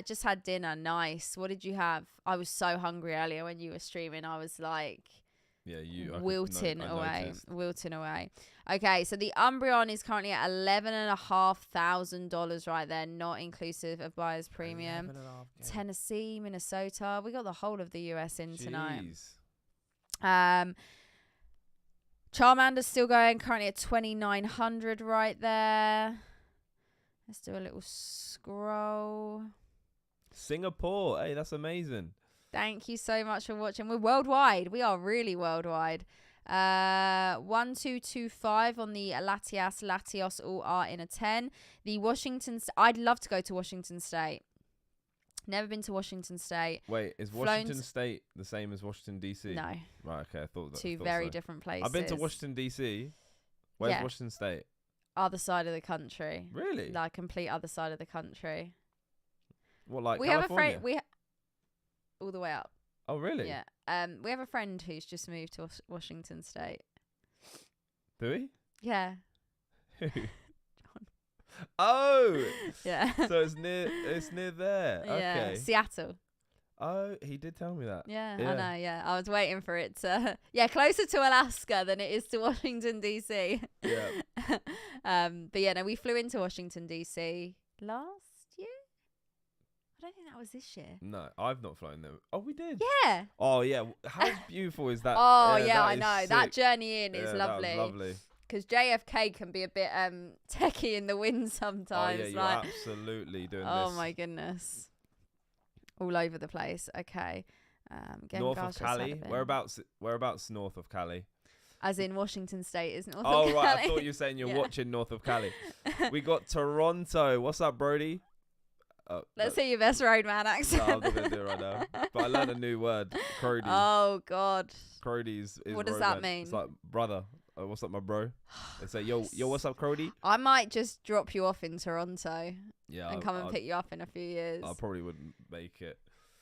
Just had dinner. Nice. What did you have? I was so hungry earlier when you were streaming. I was like... Yeah, wilting away. Okay, so the Umbreon is currently at $11,500 right there, not inclusive of buyer's premium. Tennessee, Minnesota, we got the whole of the US in tonight. Charmander's still going, currently at 2,900 right there. Let's do a little scroll. Singapore, hey, that's amazing. Thank you so much for watching. We're worldwide. We are really worldwide. 1225 on the Latios, all are in a 10. The Washington... I'd love to go to Washington State. Never been to Washington State. Wait, is Washington State the same as Washington, D.C.? No. Right, okay, I thought that. Two very different places. I've been to Washington, D.C. Where's Washington State? Other side of the country. Really? Like, complete other side of the country. What, like we California? have a friend... all the way up. Oh, really? Yeah. We have a friend who's just moved to Washington State. Do we? Yeah. Who? John. Oh. Yeah. So it's near there. Yeah. Okay. Seattle. Oh, he did tell me that. Yeah, I know. Yeah, I was waiting for it to. Yeah, closer to Alaska than it is to Washington DC. Yeah. But yeah, no, we flew into Washington DC last year. I don't think that was this year. No, I've not flown there. Oh, we did. Yeah. Oh, yeah. How beautiful is that? Oh, yeah, I know. Sick. That journey in is lovely. That was lovely. Because JFK can be a bit techie in the wind sometimes. Oh, yeah, you're absolutely doing this. Oh, my goodness. All over the place. Okay. North of Cali? Whereabouts north of Cali? As in Washington State is north of Cali. Oh, right. Cali. I thought you were saying you're watching north of Cali. We got Toronto. What's up, Brody? Let's see your best roadman accent. No, I'm not going to do it right now. But I learned a new word. Crody. Oh, God. Crody is what does roadman. That mean? It's like, brother. What's up, my bro? It's like, yo, what's up, Crody? I might just drop you off in Toronto. Yeah. And come and pick you up in a few years. I probably wouldn't make it.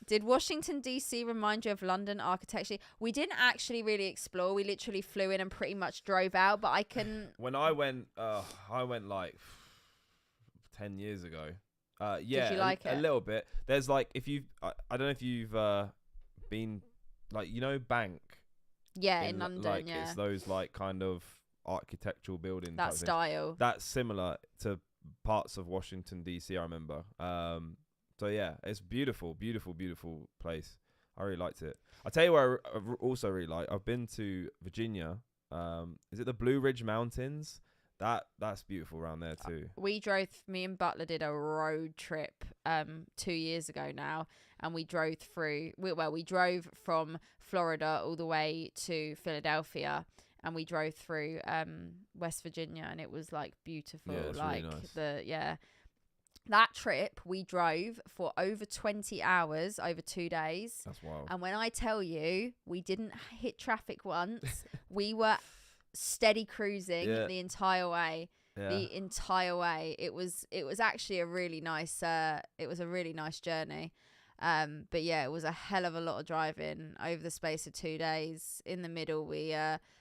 Did Washington, D.C. remind you of London architecturally? We didn't actually really explore. We literally flew in and pretty much drove out. But I can... When I went like 10 years ago. Yeah, did you like it? A little bit. There's like, if you've... I don't know if you've been... Like, you know, Bank? Yeah, in London, like, yeah. It's those like kind of architectural buildings. That style. That's similar to parts of Washington, D.C., I remember. So yeah, it's beautiful, beautiful, beautiful place. I really liked it. I'll tell you where I also really like. I've been to Virginia. Is it the Blue Ridge Mountains? That's beautiful around there too. Me and Butler did a road trip 2 years ago now, and we drove through. We drove from Florida all the way to Philadelphia, and we drove through West Virginia, and it was like beautiful. Yeah, it's like really nice. That trip we drove for over 20 hours over 2 days. That's wild. And when I tell you we didn't hit traffic once, we were steady cruising the entire way. Yeah. The entire way. It was actually a really nice journey. But yeah, it was a hell of a lot of driving over the space of 2 days. In the middle we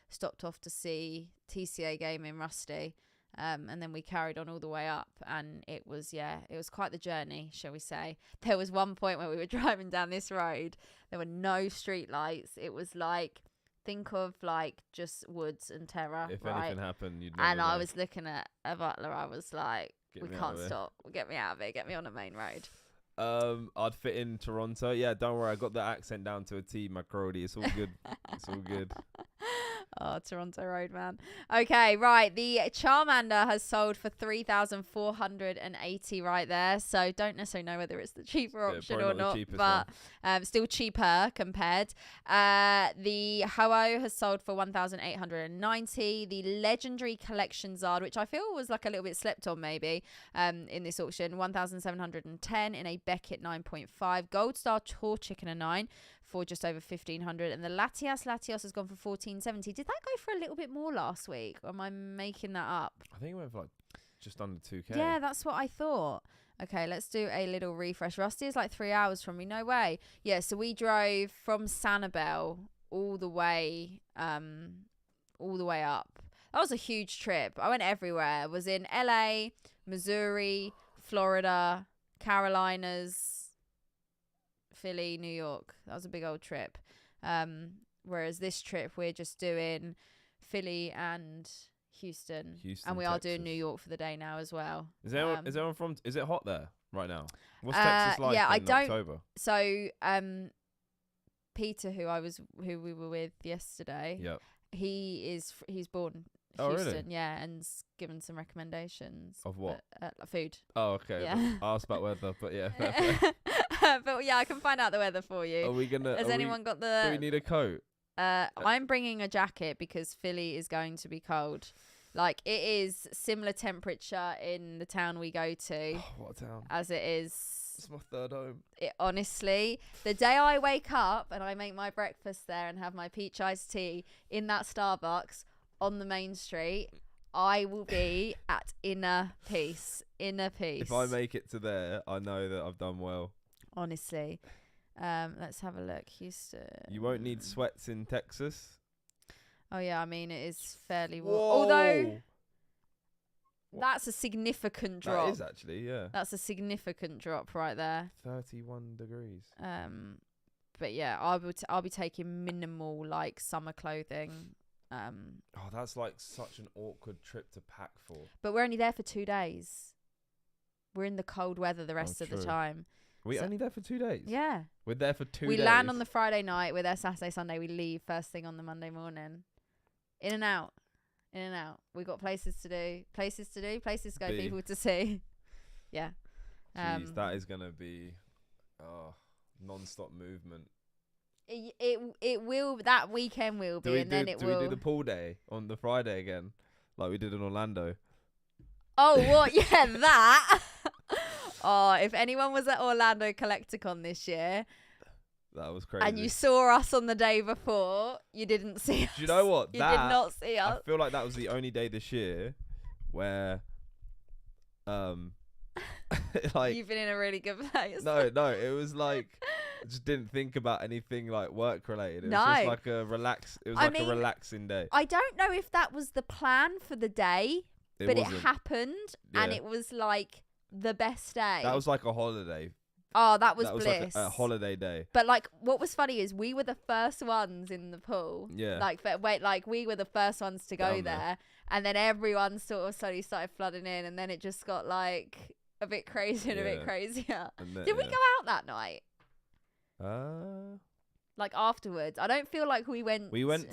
stopped off to see TCA game in Rusty. And then we carried on all the way up, and it was quite the journey, shall we say. There was one point where we were driving down this road. There were no street lights. It was like, think of like just woods and terror. If right? anything happened, you'd And never I know. was looking at a butler. I was like, we can't stop. Get me out of it. Get me on a main road. I'd fit in Toronto. Yeah, don't worry. I got the accent down to a T, Macrody. It's all good. It's all good. Oh, Toronto Road, man. Okay, right. The Charmander has sold for 3,480 right there. So don't necessarily know whether it's the cheaper option or not, but still cheaper compared. The Ho-Oh has sold for 1,890. The Legendary Collection Zard, which I feel was like a little bit slept on maybe in this auction, 1,710 in a Beckett 9.5. Gold Star Tour Chicken a 9 for just over 1,500, and the Latias has gone for 1,470. Did that go for a little bit more last week, or am I making that up? I think it went for like just under 2K. Yeah, that's what I thought. Okay, let's do a little refresh. Rusty is like 3 hours from me. No way. Yeah, so we drove from Sanibel all the way up. That was a huge trip. I went everywhere. I was in LA, Missouri, Florida, Carolinas, Philly, New York. That was a big old trip. Whereas this trip we're just doing Philly and Houston, and we are doing New York for the day now as well. Is everyone from? Is it hot there right now? What's Texas like in October? So Peter, who we were with yesterday, yep. he's born Oh, Houston, really? yeah, and given some recommendations of what? Food. Oh, okay. Yeah. I asked about weather, but yeah. But yeah, I can find out the weather for you. Are we gonna? Has anyone got the? Do we need a coat? I'm bringing a jacket because Philly is going to be cold. Like, it is similar temperature in the town we go to. Oh, what a town! As it is. It's my third home. Honestly, the day I wake up and I make my breakfast there and have my peach iced tea in that Starbucks on the main street, I will be at inner peace. If I make it to there, I know that I've done well. Honestly. Let's have a look. Houston. You won't need sweats in Texas. Oh yeah, I mean it is fairly warm. Although that's a significant drop. That is actually, yeah. That's a significant drop right there. 31 degrees. But yeah, I'll be taking minimal like summer clothing. Oh, that's like such an awkward trip to pack for. But we're only there for 2 days. We're in the cold weather the rest of the time. Are we only there for 2 days? Yeah. We're there for 2 days. We land on the Friday night. We're there Saturday, Sunday. We leave first thing on the Monday morning. In and out. We got places to go, places to go, people to see. Yeah. Jeez, that is going to be non-stop movement. It will, that weekend will be, and then it will. Do we do the pool day on the Friday again, like we did in Orlando? Oh, what? Yeah, that. Oh, if anyone was at Orlando Collecticon this year, that was crazy. And you saw us on the day before, you didn't see us. Do you know what? You did not see us. I feel like that was the only day this year where, like, you've been in a really good place. No, it was like I just didn't think about anything like work related. It was just like a relaxing day. I don't know if that was the plan for the day, but it happened, and it was like the best day. That was like a holiday. Oh, that was bliss. Like a holiday day. But like, what was funny is we were the first ones in the pool. Yeah. Like we were the first ones to go there, and then everyone sort of slowly started flooding in, and then it just got like a bit crazy and a bit crazier. Did we go out that night? Like afterwards, I don't feel like we went. We went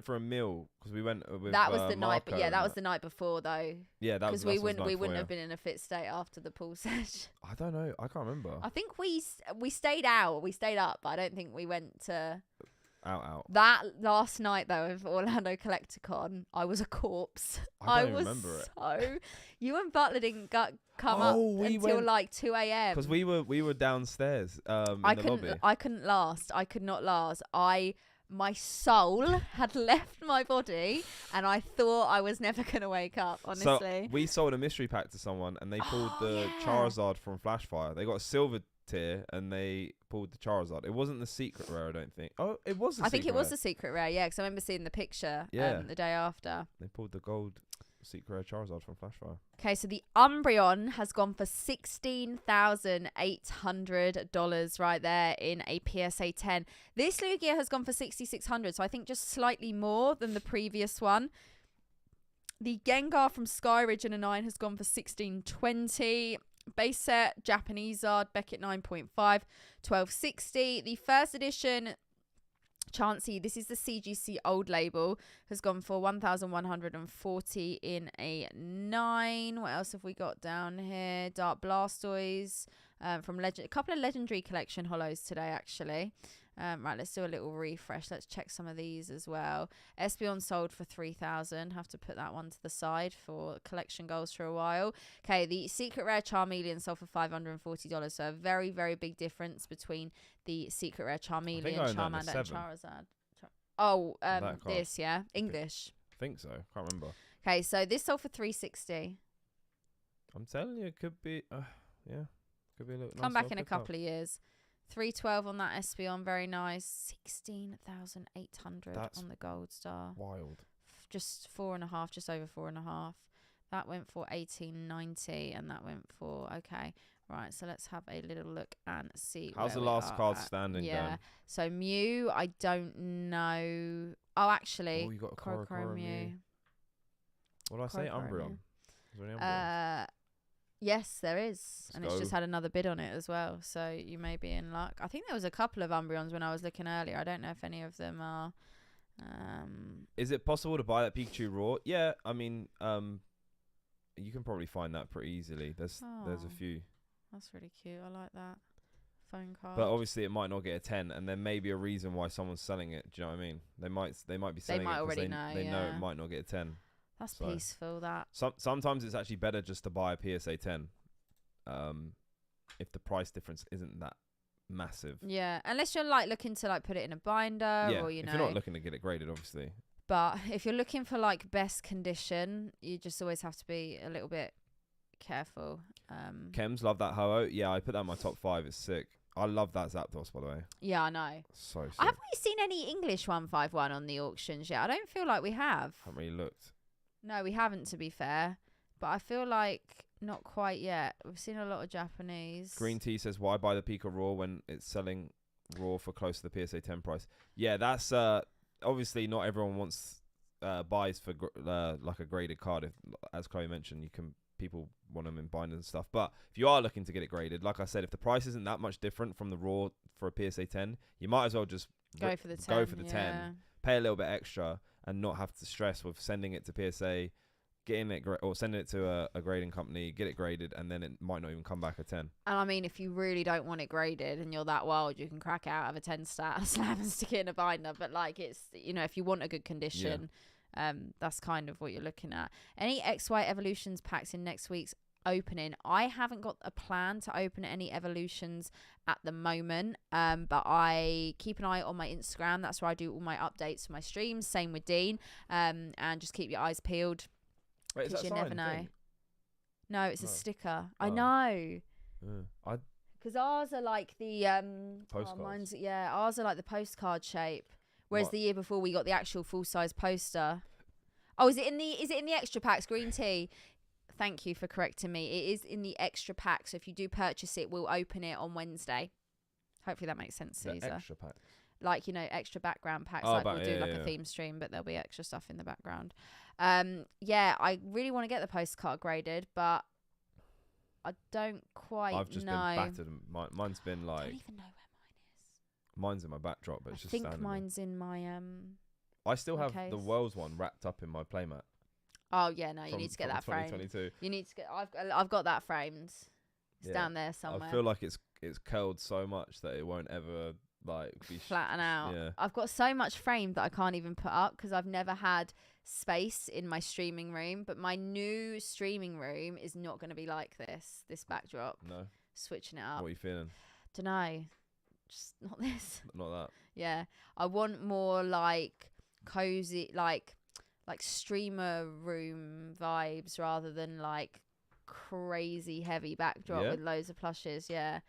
for a meal because we went with. That was the night, but that was the night before though. Yeah, that was. Because we wouldn't have been in a fit state after the pool session. I don't know. I can't remember. I think we stayed out. We stayed up, but I don't think we went to. Out. That last night though of Orlando Collecticon, I was a corpse. I don't remember it. So you and Butler didn't come up until like 2 a.m. Because we were downstairs. In the lobby. I couldn't last. I could not last. My soul had left my body, and I thought I was never gonna wake up. Honestly. So we sold a mystery pack to someone, and they pulled the Charizard from Flashfire. They got a silver tier, and they pulled the Charizard. It wasn't the secret rare, I don't think. Oh, it was. I think it was the secret rare. Yeah, because I remember seeing the picture. The day after. They pulled the gold Secret Rare Charizard from Flashfire. Okay, so the Umbreon has gone for $16,800 right there in a PSA 10. This Lugia has gone for $6,600, so I think just slightly more than the previous one. The Gengar from Skyridge in a 9 has gone for $1,620. Base set, Japanese Zard, Beckett 9.5, $1,260. The first edition Chansey, this is the CGC old label, has gone for $1,140 in a 9. What else have we got down here? Dark Blastoise from Legend. A couple of Legendary Collection holos today, actually. Right, let's do a little refresh. Let's check some of these as well. Espeon sold for $3,000. Have to put that one to the side for collection goals for a while. Okay, the Secret Rare Charmeleon sold for $540. So a very, very big difference between the Secret Rare Charmeleon, Charmander, and Charizard. This, yeah, English. I think so. Can't remember. Okay, so this sold for $360. I'm telling you, it could be. Yeah, could be a little. Come back in a couple of years. $312 on that Espeon, very nice. $16,800 on the Gold Star. Wild. Just 4.5, just over 4.5. That went for $18.90, and that went for right. So let's have a little look and see. How's the last card standing? Yeah. Going? So Mew, I don't know. Oh, actually, you got a Korokoro Mew. What did I say? Umbreon. Is there any Umbreon? Yes, there is. And it's just had another bid on it as well. So you may be in luck. I think there was a couple of Umbreons when I was looking earlier. I don't know if any of them are. Is it possible to buy that Pikachu raw? Yeah, I mean, you can probably find that pretty easily. There's a few. That's really cute. I like that. Phone card. But obviously it might not get a 10, and there may be a reason why someone's selling it. Do you know what I mean? They might be selling it. They might already know. They know it might not get a 10. That's peaceful, that. Sometimes it's actually better just to buy a PSA 10 if the price difference isn't that massive. Yeah, unless you're looking to put it in a binder or if you're not looking to get it graded, obviously. But if you're looking for best condition, you just always have to be a little bit careful. Chems, love that Ho-Oh. Yeah, I put that in my top 5. It's sick. I love that Zapdos, by the way. Yeah, I know. So sick. Have we seen any English 151 on the auctions yet? I don't feel like we have. Haven't really looked. No, we haven't, to be fair. But I feel like not quite yet. We've seen a lot of Japanese. Green Tea says, why buy the Pika Raw when it's selling raw for close to the PSA 10 price? Yeah, that's obviously not everyone wants buys for like a graded card. If, as Chloe mentioned, people want them in binders and stuff. But if you are looking to get it graded, like I said, if the price isn't that much different from the raw for a PSA 10, you might as well just go for the 10. Go for the 10. Pay a little bit extra and not have to stress with sending it to PSA, getting it or sending it to a grading company, get it graded, and then it might not even come back a 10. And I mean, if you really don't want it graded and you're that wild, you can crack it out of a 10 stat, slam and stick it in a binder. But it's, if you want a good condition, that's kind of what you're looking at. Any XY Evolutions packs in next week's opening? I haven't got a plan to open any Evolutions at the moment, but I keep an eye on my Instagram. That's where I do all my updates for my streams. Same with Dean, and just keep your eyes peeled. Wait, is that you sign never know. thing? No, it's a sticker. I know. Because ours are like the postcards. Ours are like the postcard shape. Whereas the year before we got the actual full size poster. Oh, is it in the extra packs? Green Tea. Thank you for correcting me. It is in the extra pack. So if you do purchase it, we'll open it on Wednesday. Hopefully that makes sense, Caesar. Extra packs. Extra background packs. We'll do a theme stream, but there'll be extra stuff in the background. I really want to get the postcard graded, but I don't quite I've just been battered. Mine's been I don't even know where mine is. Mine's in my backdrop, but it's just standing. I think mine's in my I still have case. the Wells one wrapped up in my playmat. Oh yeah, no, you need to get that framed. You need to get. I've got that framed. It's down there somewhere. I feel like it's curled so much that it won't ever be flatten out. Yeah. I've got so much framed that I can't even put up because I've never had space in my streaming room. But my new streaming room is not going to be like this backdrop. No. Switching it up. What are you feeling? Dunno. Just not this. Not that. Yeah. I want more cozy, like streamer room vibes rather than crazy heavy backdrop with loads of plushes. Yeah.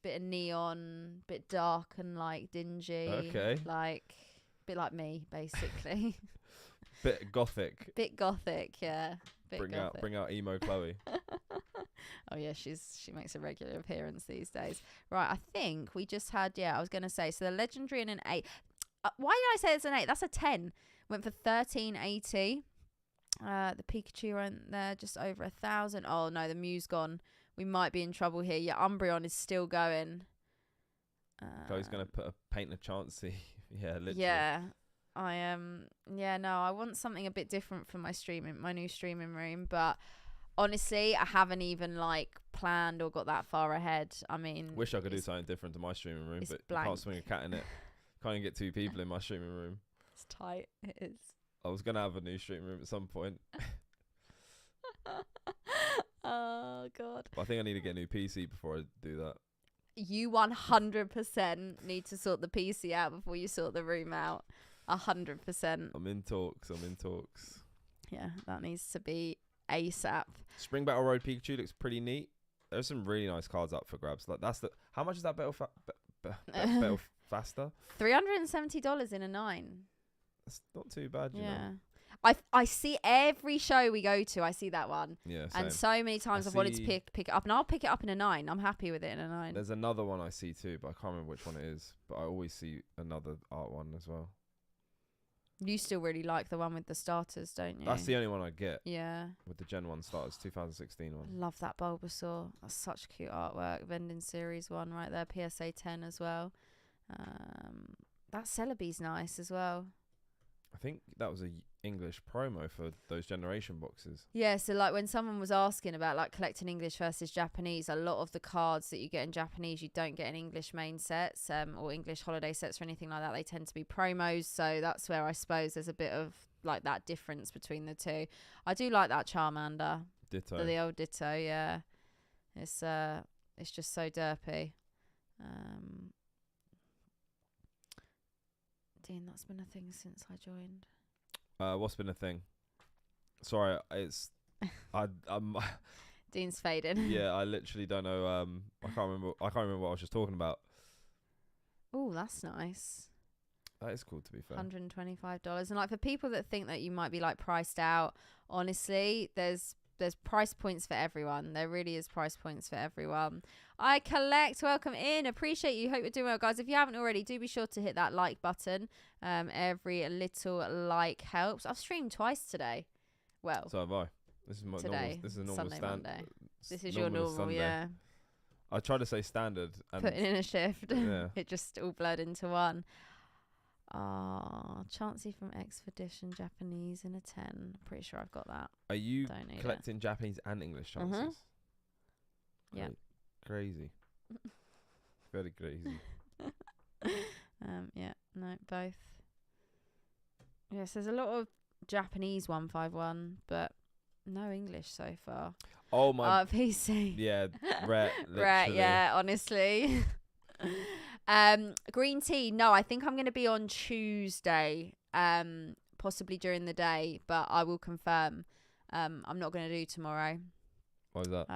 Bit of neon, bit dark and dingy. Okay. Bit like me, basically. Bit gothic. Bit gothic, yeah. bring out emo Chloe. Oh yeah, she makes a regular appearance these days. Right, I think we just had I was gonna say, so the legendary and an 8. Why did I say it's an 8? That's a 10. Went for 1380. The Pikachu went there just over 1,000. Oh no, the Mew's gone. We might be in trouble here. Yeah, Umbreon is still going. Chloe's gonna put a paint a Chansey. Yeah, literally. Yeah, I am. I want something a bit different for my new streaming room, but honestly, I haven't even planned or got that far ahead. I mean, wish I could do something different to my streaming room, but blank. You can't swing a cat in it. Can't even get 2 people in my streaming room. It's tight. It is. I was gonna have a new streaming room at some point. Oh god. But I think I need to get a new PC before I do that. You 100% need to sort the PC out before you sort the room out. 100%. I'm in talks. Yeah, that needs to be ASAP. Spring Battle Road Pikachu looks pretty neat. There's some really nice cards up for grabs. How much is that Battle Faster? $370 in a 9. That's not too bad, you know. I see every show we go to, I see that one. Yeah, same. And so many times I've wanted to pick it up, and I'll pick it up in a 9. I'm happy with it in a 9. There's another one I see too, but I can't remember which one it is. But I always see another art one as well. You still really like the one with the starters, don't you? That's the only one I get. Yeah. With the Gen 1 starters, 2016 one. Love that Bulbasaur. That's such cute artwork. Vending Series 1 right there. PSA 10 as well. That Celebi's nice as well. I think that was a English promo for those generation boxes. Yeah, so when someone was asking about collecting English versus Japanese, a lot of the cards that you get in Japanese you don't get in English main sets or English holiday sets or anything like that. They tend to be promos, so that's where I suppose there's a bit of that difference between the two. I do like that Charmander. Ditto. The old Ditto, yeah. It's just so derpy. Dean, that's been a thing since I joined. What's been a thing? Sorry, it's Dean's faded. Yeah, I literally don't know. I can't remember what I was just talking about. Oh, that's nice. That is cool, to be fair. $125, and for people that think that you might be priced out, honestly, there's price points for everyone. There really is price points for everyone. I collect. Welcome in. Appreciate you. Hope you're doing well, guys. If you haven't already, do be sure to hit that like button. Every little like helps. I've streamed twice today. Well, so have I. This is my today. Normal, this is a normal Sunday, Monday. This is your normal, Sunday. yeah. I tried to say standard. And putting in a shift. Yeah. It just all blurred into one. Chansey from Expedition Japanese in a 10. Pretty sure I've got that. Are you collecting Japanese and English chances? Yeah. Crazy. Very crazy. Yeah, no, both. Yes, there's a lot of Japanese 151, but no English so far. Oh my. PC. Yeah, rare. Right, yeah, honestly. Green tea. No, I think I'm going to be on Tuesday, possibly during the day, but I will confirm. I'm not going to do tomorrow. Why is that?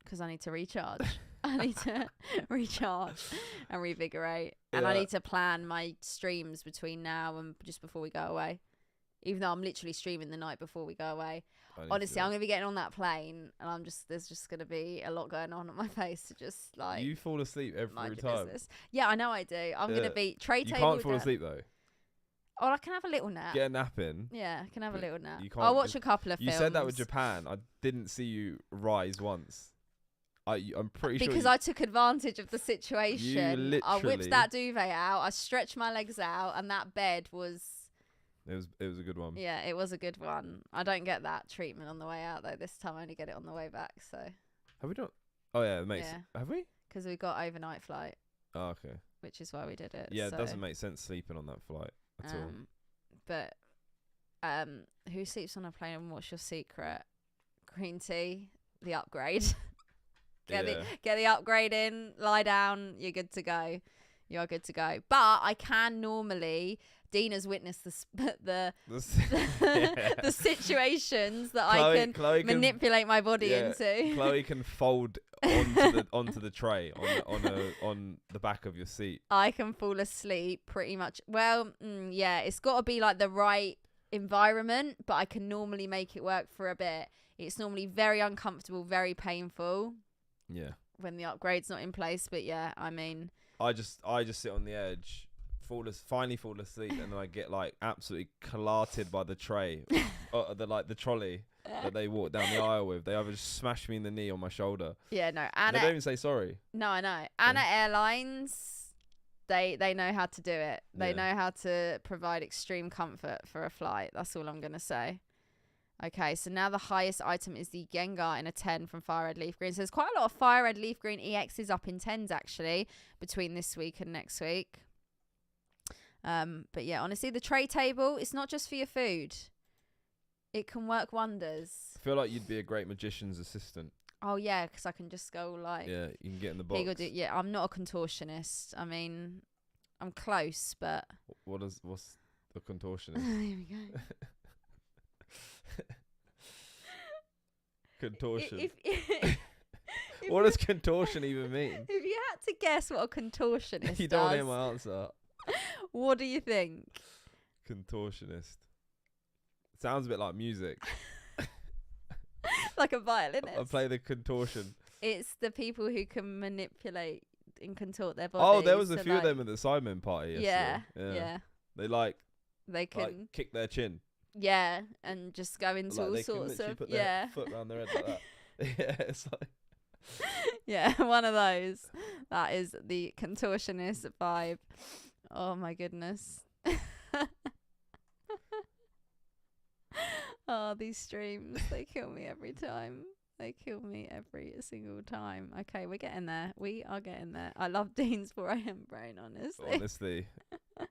Because I need to recharge. I need to recharge and revigorate, and I need to plan my streams between now and just before we go away. Even though I'm literally streaming the night before we go away. Honestly, I'm going to be getting on that plane, and there's just going to be a lot going on at my face to just You fall asleep every time. Business. Yeah, I know I do. I'm going to be tray table. You can't fall asleep though. Oh, I can have a little nap. Get a nap in. Yeah, I can have a little nap. I'll watch a couple of films. You said that with Japan. I didn't see you rise once. I'm pretty sure. Because I took advantage of the situation. I whipped that duvet out. I stretched my legs out, and that bed was. It was a good one. Yeah, it was a good one. I don't get that treatment on the way out though. This time I only get it on the way back. So. Have we done? Oh yeah, it makes. Yeah. Have we? Because we got overnight flight. Oh, okay. Which is why we did it. Yeah, it doesn't make sense sleeping on that flight at all. But who sleeps on a plane and what's your secret? Green tea, the upgrade. Get the upgrade in, lie down, you're good to go. You are good to go. But I can normally, Dean has witnessed the situations that Chloe can manipulate my body into. Chloe can fold onto the tray on the back of your seat. I can fall asleep pretty much. Well, yeah, it's got to be the right. environment, but I can normally make it work for a bit. It's normally very uncomfortable, very painful. Yeah. When the upgrade's not in place, but yeah, I mean, I just sit on the edge, finally fall asleep, and then I get like absolutely clarted by the tray, the trolley that they walk down the aisle with. They either just smash me in the knee or my shoulder. Yeah, no. They don't even say sorry. No, I know. Anna Airlines, they know how to do it. They know how to provide extreme comfort for a flight. That's all I'm gonna say. Okay, so now the highest item is the Gengar in a 10 from Fire Red Leaf Green. So there's quite a lot of Fire Red Leaf Green EXs up in 10s actually between this week and next week. But yeah, honestly, the tray table, it's not just for your food. It can work wonders. I feel like you'd be a great magician's assistant. Oh yeah, because I can just go like... Yeah, you can get in the box. Yeah, I'm not a contortionist. I mean, I'm close, but... What's the contortionist? Here we go. Contortion. What does contortion even mean? If you had to guess what a contortionist You don't want to hear my answer. What do you think? Contortionist. Sounds a bit like music. Like a violinist. I play the contortion. It's the people who can manipulate and contort their bodies. Oh, there was a few of them at the Sidemen party yesterday. Yeah. They can kick their chin. Yeah, and just go into all sorts of put their foot around their head like that. Yeah, it's like yeah, one of those. That is the contortionist vibe. Oh my goodness. Oh, these streams, they kill me every time. They kill me every single time. Okay, we're getting there. We are getting there. I love Dean's 4 a.m. brain, honestly. Honestly,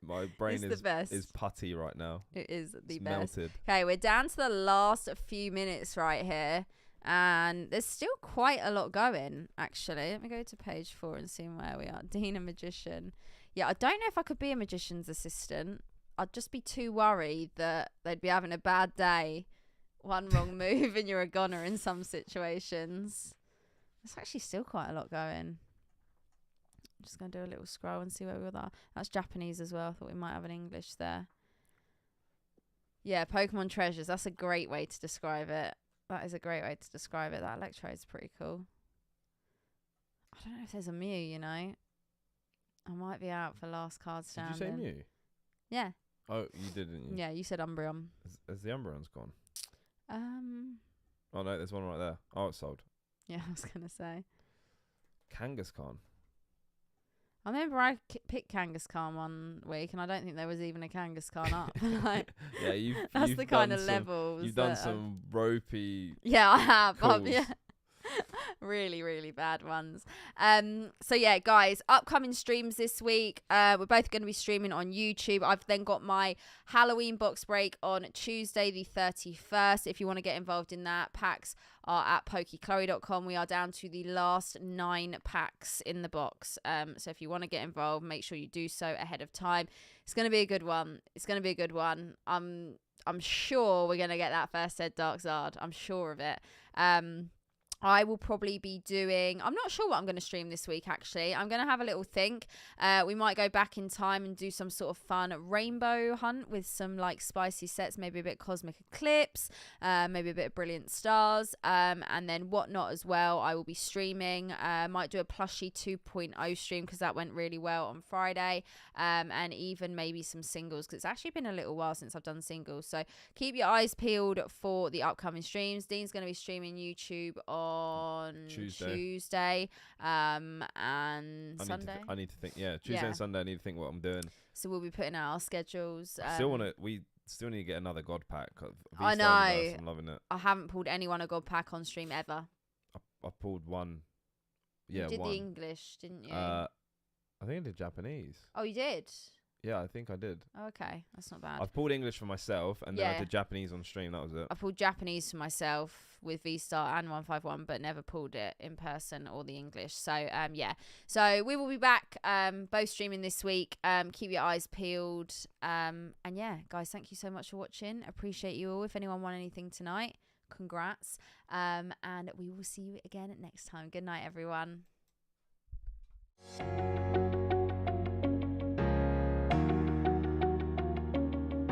my brain is putty right now. It is the it's best. Melted. Okay, we're down to the last few minutes right here. And there's still quite a lot going, actually. Let me go to page 4 and see where we are. Dean, a magician. Yeah, I don't know if I could be a magician's assistant. I'd just be too worried that they'd be having a bad day. One wrong move and you're a goner in some situations. There's actually still quite a lot going. I'm just going to do a little scroll and see where we are. That's Japanese as well. I thought we might have an English there. Yeah, Pokemon treasures. That's a great way to describe it. That is a great way to describe it. That Electrode is pretty cool. I don't know if there's a Mew, you know. I might be out for last card standing. Did you say Mew? Yeah. Oh, you did, didn't you? Yeah, you said Umbreon. Has the Umbreon's gone? Oh no, there's one right there. Oh, it's sold. Yeah, I was gonna say. Kangaskhan. I remember I picked Kangaskhan one week, and I don't think there was even a Kangaskhan up. Like, yeah, that's the kind of levels. You've done some ropey. Yeah, I have. Yeah. Really, really bad ones. So yeah, guys, upcoming streams this week. We're both going to be streaming on YouTube. I've then got my Halloween box break on Tuesday the 31st. If you want to get involved in that, packs are at pokeychloe.com. We are down to the last 9 packs in the box. So if you want to get involved, make sure you do so ahead of time. It's going to be a good one. I'm sure we're going to get that first Ed Dark Zard. I'm sure of it. I will probably be doing... I'm not sure what I'm going to stream this week, actually. I'm going to have a little think. We might go back in time and do some sort of fun rainbow hunt with some, like, spicy sets, maybe a bit Cosmic Eclipse, maybe a bit of Brilliant Stars, and then Whatnot as well. I will be streaming. Might do a Plushie 2.0 stream because that went really well on Friday, and even maybe some singles because it's actually been a little while since I've done singles. So keep your eyes peeled for the upcoming streams. Dean's going to be streaming YouTube on Tuesday and Sunday. I need to think. Yeah, Tuesday and Sunday. I need to think what I'm doing. So we'll be putting out our schedules. We still need to get another God pack. I know. I'm loving it. I haven't pulled anyone a God pack on stream ever. I pulled one. Yeah, you did one. the English, didn't you? I think I did Japanese. Oh, you did? Yeah, I think I did. Oh, okay, that's not bad. I've pulled English for myself, and then I did Japanese on stream. That was it. I pulled Japanese for myself with V-Star and 151, but never pulled it in person or the English. So, yeah. So we will be back, both streaming this week. Keep your eyes peeled. And yeah, guys, thank you so much for watching. Appreciate you all. If anyone won anything tonight, congrats. And we will see you again next time. Good night, everyone.